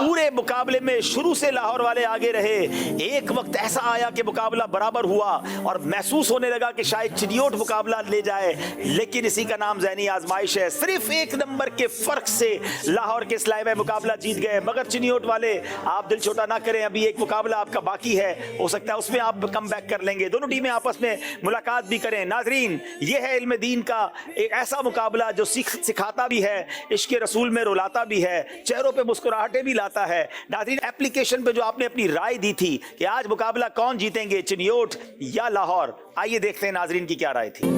پورے مقابلے میں شروع سے لاہور والے آگے رہے. ایک وقت ایسا آیا کہ مقابلہ برابر ہوا اور محسوس ہونے لگا کہ شاید چنیوٹ مقابلہ لے جائے, لیکن اسی کا نام ذہنی آزمائش ہے. صرف 1 نمبر کے فرق سے لاہور کے اسلائی میں مقابلہ جیت گئے. مگر چنیوٹ والے آپ دل چھوٹا نہ کریں, ابھی ایک مقابلہ آپ کا باقی ہے, ہو سکتا ہے اس میں آپ کم بیک کر لیں گے. دونوں ٹیمیں آپس میں ملاقات بھی کریں. ناظرین, یہ ہے علم دین کا ایک ایسا مقابلہ جو سکھاتا بھی ہے, عشق رسول میں رلاتا بھی ہے, چہروں پہ مسکراہٹیں بھی لاتا ہے. ناظرین, اپلیکیشن پہ جو آپ نے اپنی رائے دی تھی کہ آج مقابلہ کون جیتیں گے, چنیوٹ یا لاہور, آئیے دیکھتے ہیں ناظرین کی کیا رائے تھی.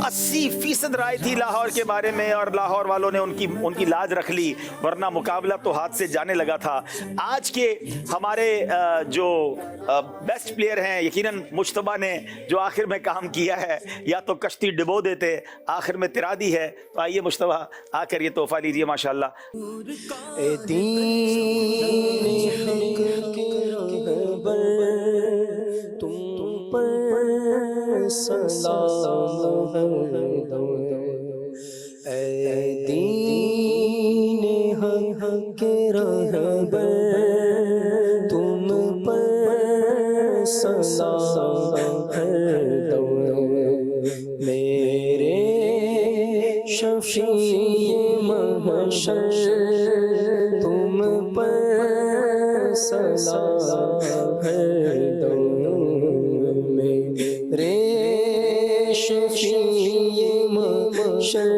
80% رائے تھی لاہور کے بارے میں اور لاہور والوں نے ان کی لاج رکھ لی, ورنہ مقابلہ تو ہاتھ سے جانے لگا تھا. آج کے ہمارے جو بیسٹ پلیئر ہیں, یقیناً مجتبیٰ نے جو آخر میں کام کیا ہے, یا تو کشتی ڈبو دیتے, آخر میں ترادی ہے. تو آئیے مجتبیٰ آ کر یہ تحفہ لیجیے. ماشاءاللہ. اے دین حق کے رہبر, تم پر سلام ہے دم. اے دین حق کے رہبر, تم پر سلام ہے دم. میرے شفیع محشر, تم پر سلام ہے دم. میرے شفیع محشر,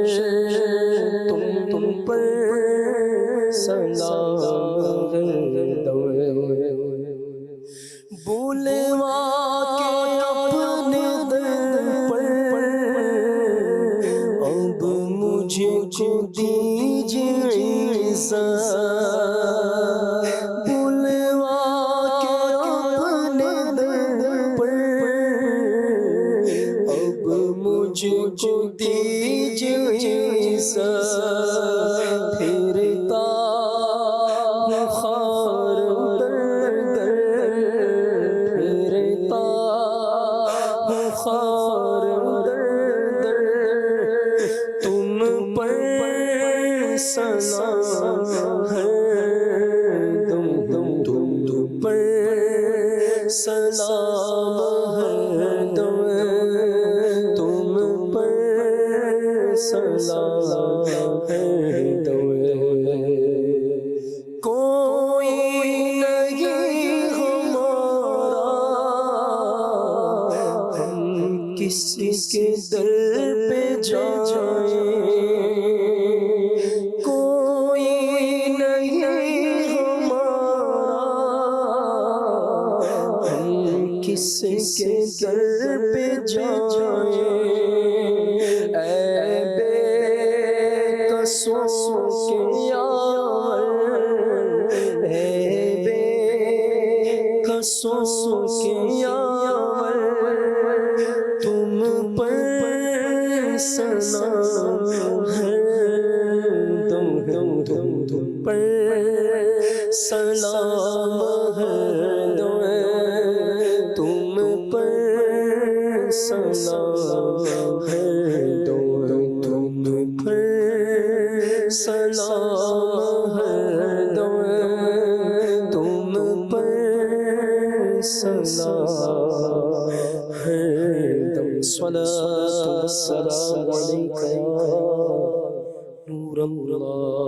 تم پر سلام ہے دم. بولوا کے اپنے در پر اب مجھے کو دیجیے عزت. بولوا کے اپنے در پر اب مجھے کو دیجیے عزت. پھرتا خار در در, پھرتا خار در در, تم پر سلام ہے دم. تم پر سلام ہے دم. تم پر سلام ہے دم. کوئی نہیں ہمارا, ہم کسی کے در پہ جائیں. کوئی نہیں ہمارا, ہم کسی کے در پہ جائیں. اے بے قصوں کے یار, اے بے قصوں کے یار, تم پر سلام ہے دم. تم پر سلام ہے دم. تم پر سلام ہے دم. تم پر سلام ہے دم. تم پر سلام ہے دم. صلاۃ والسلام علیک یا نور اللہ.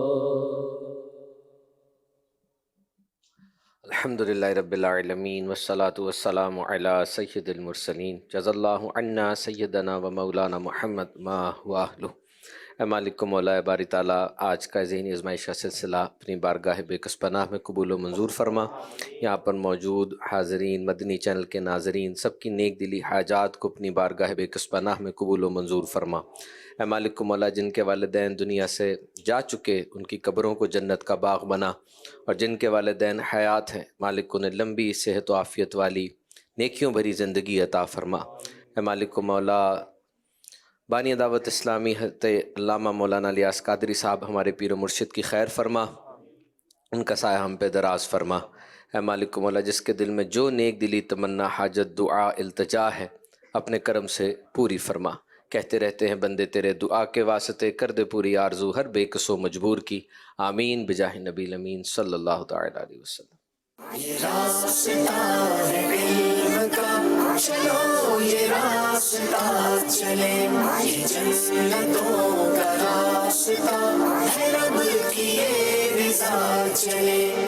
الحمدللہ رب العالمین والصلاة والسلام علی سید المرسلین. جزا اللہ عنا سیدنا و مولانا محمد ما هو اہلہ. اے مالک و مولا باری تعالیٰ, آج کا ذہنی آزمائش کا سلسلہ اپنی بارگاہ بے کس پناہ میں قبول و منظور فرما. یہاں پر موجود حاضرین, مدنی چینل کے ناظرین, سب کی نیک دلی حاجات کو اپنی بارگاہ بے کس پناہ میں قبول و منظور فرما. اے مالک و مولا, جن کے والدین دنیا سے جا چکے ان کی قبروں کو جنت کا باغ بنا, اور جن کے والدین حیات ہیں مالک انہیں لمبی صحت و عافیت والی نیکیوں بھری زندگی عطا فرما. اے مالک و مولا, بانی دعوت اسلامی حضرت علامہ مولانا الیاس قادری صاحب ہمارے پیر و مرشد کی خیر فرما, ان کا سایہ ہم پہ دراز فرما. اے مالک و مولا, جس کے دل میں جو نیک دلی تمنا حاجت دعا التجا ہے اپنے کرم سے پوری فرما. کہتے رہتے ہیں بندے تیرے دعا کے واسطے کر دے پوری آرزو ہر بے کسو مجبور کی، آمین بجاہ نبی الامین صلی اللہ تعالی علیہ وسلم۔ یہ راستہ ہے علم کا، چلو یہ راستہ چلے، یہ جنتوں کا راستہ ہے، رب کی یہ رضا چلے۔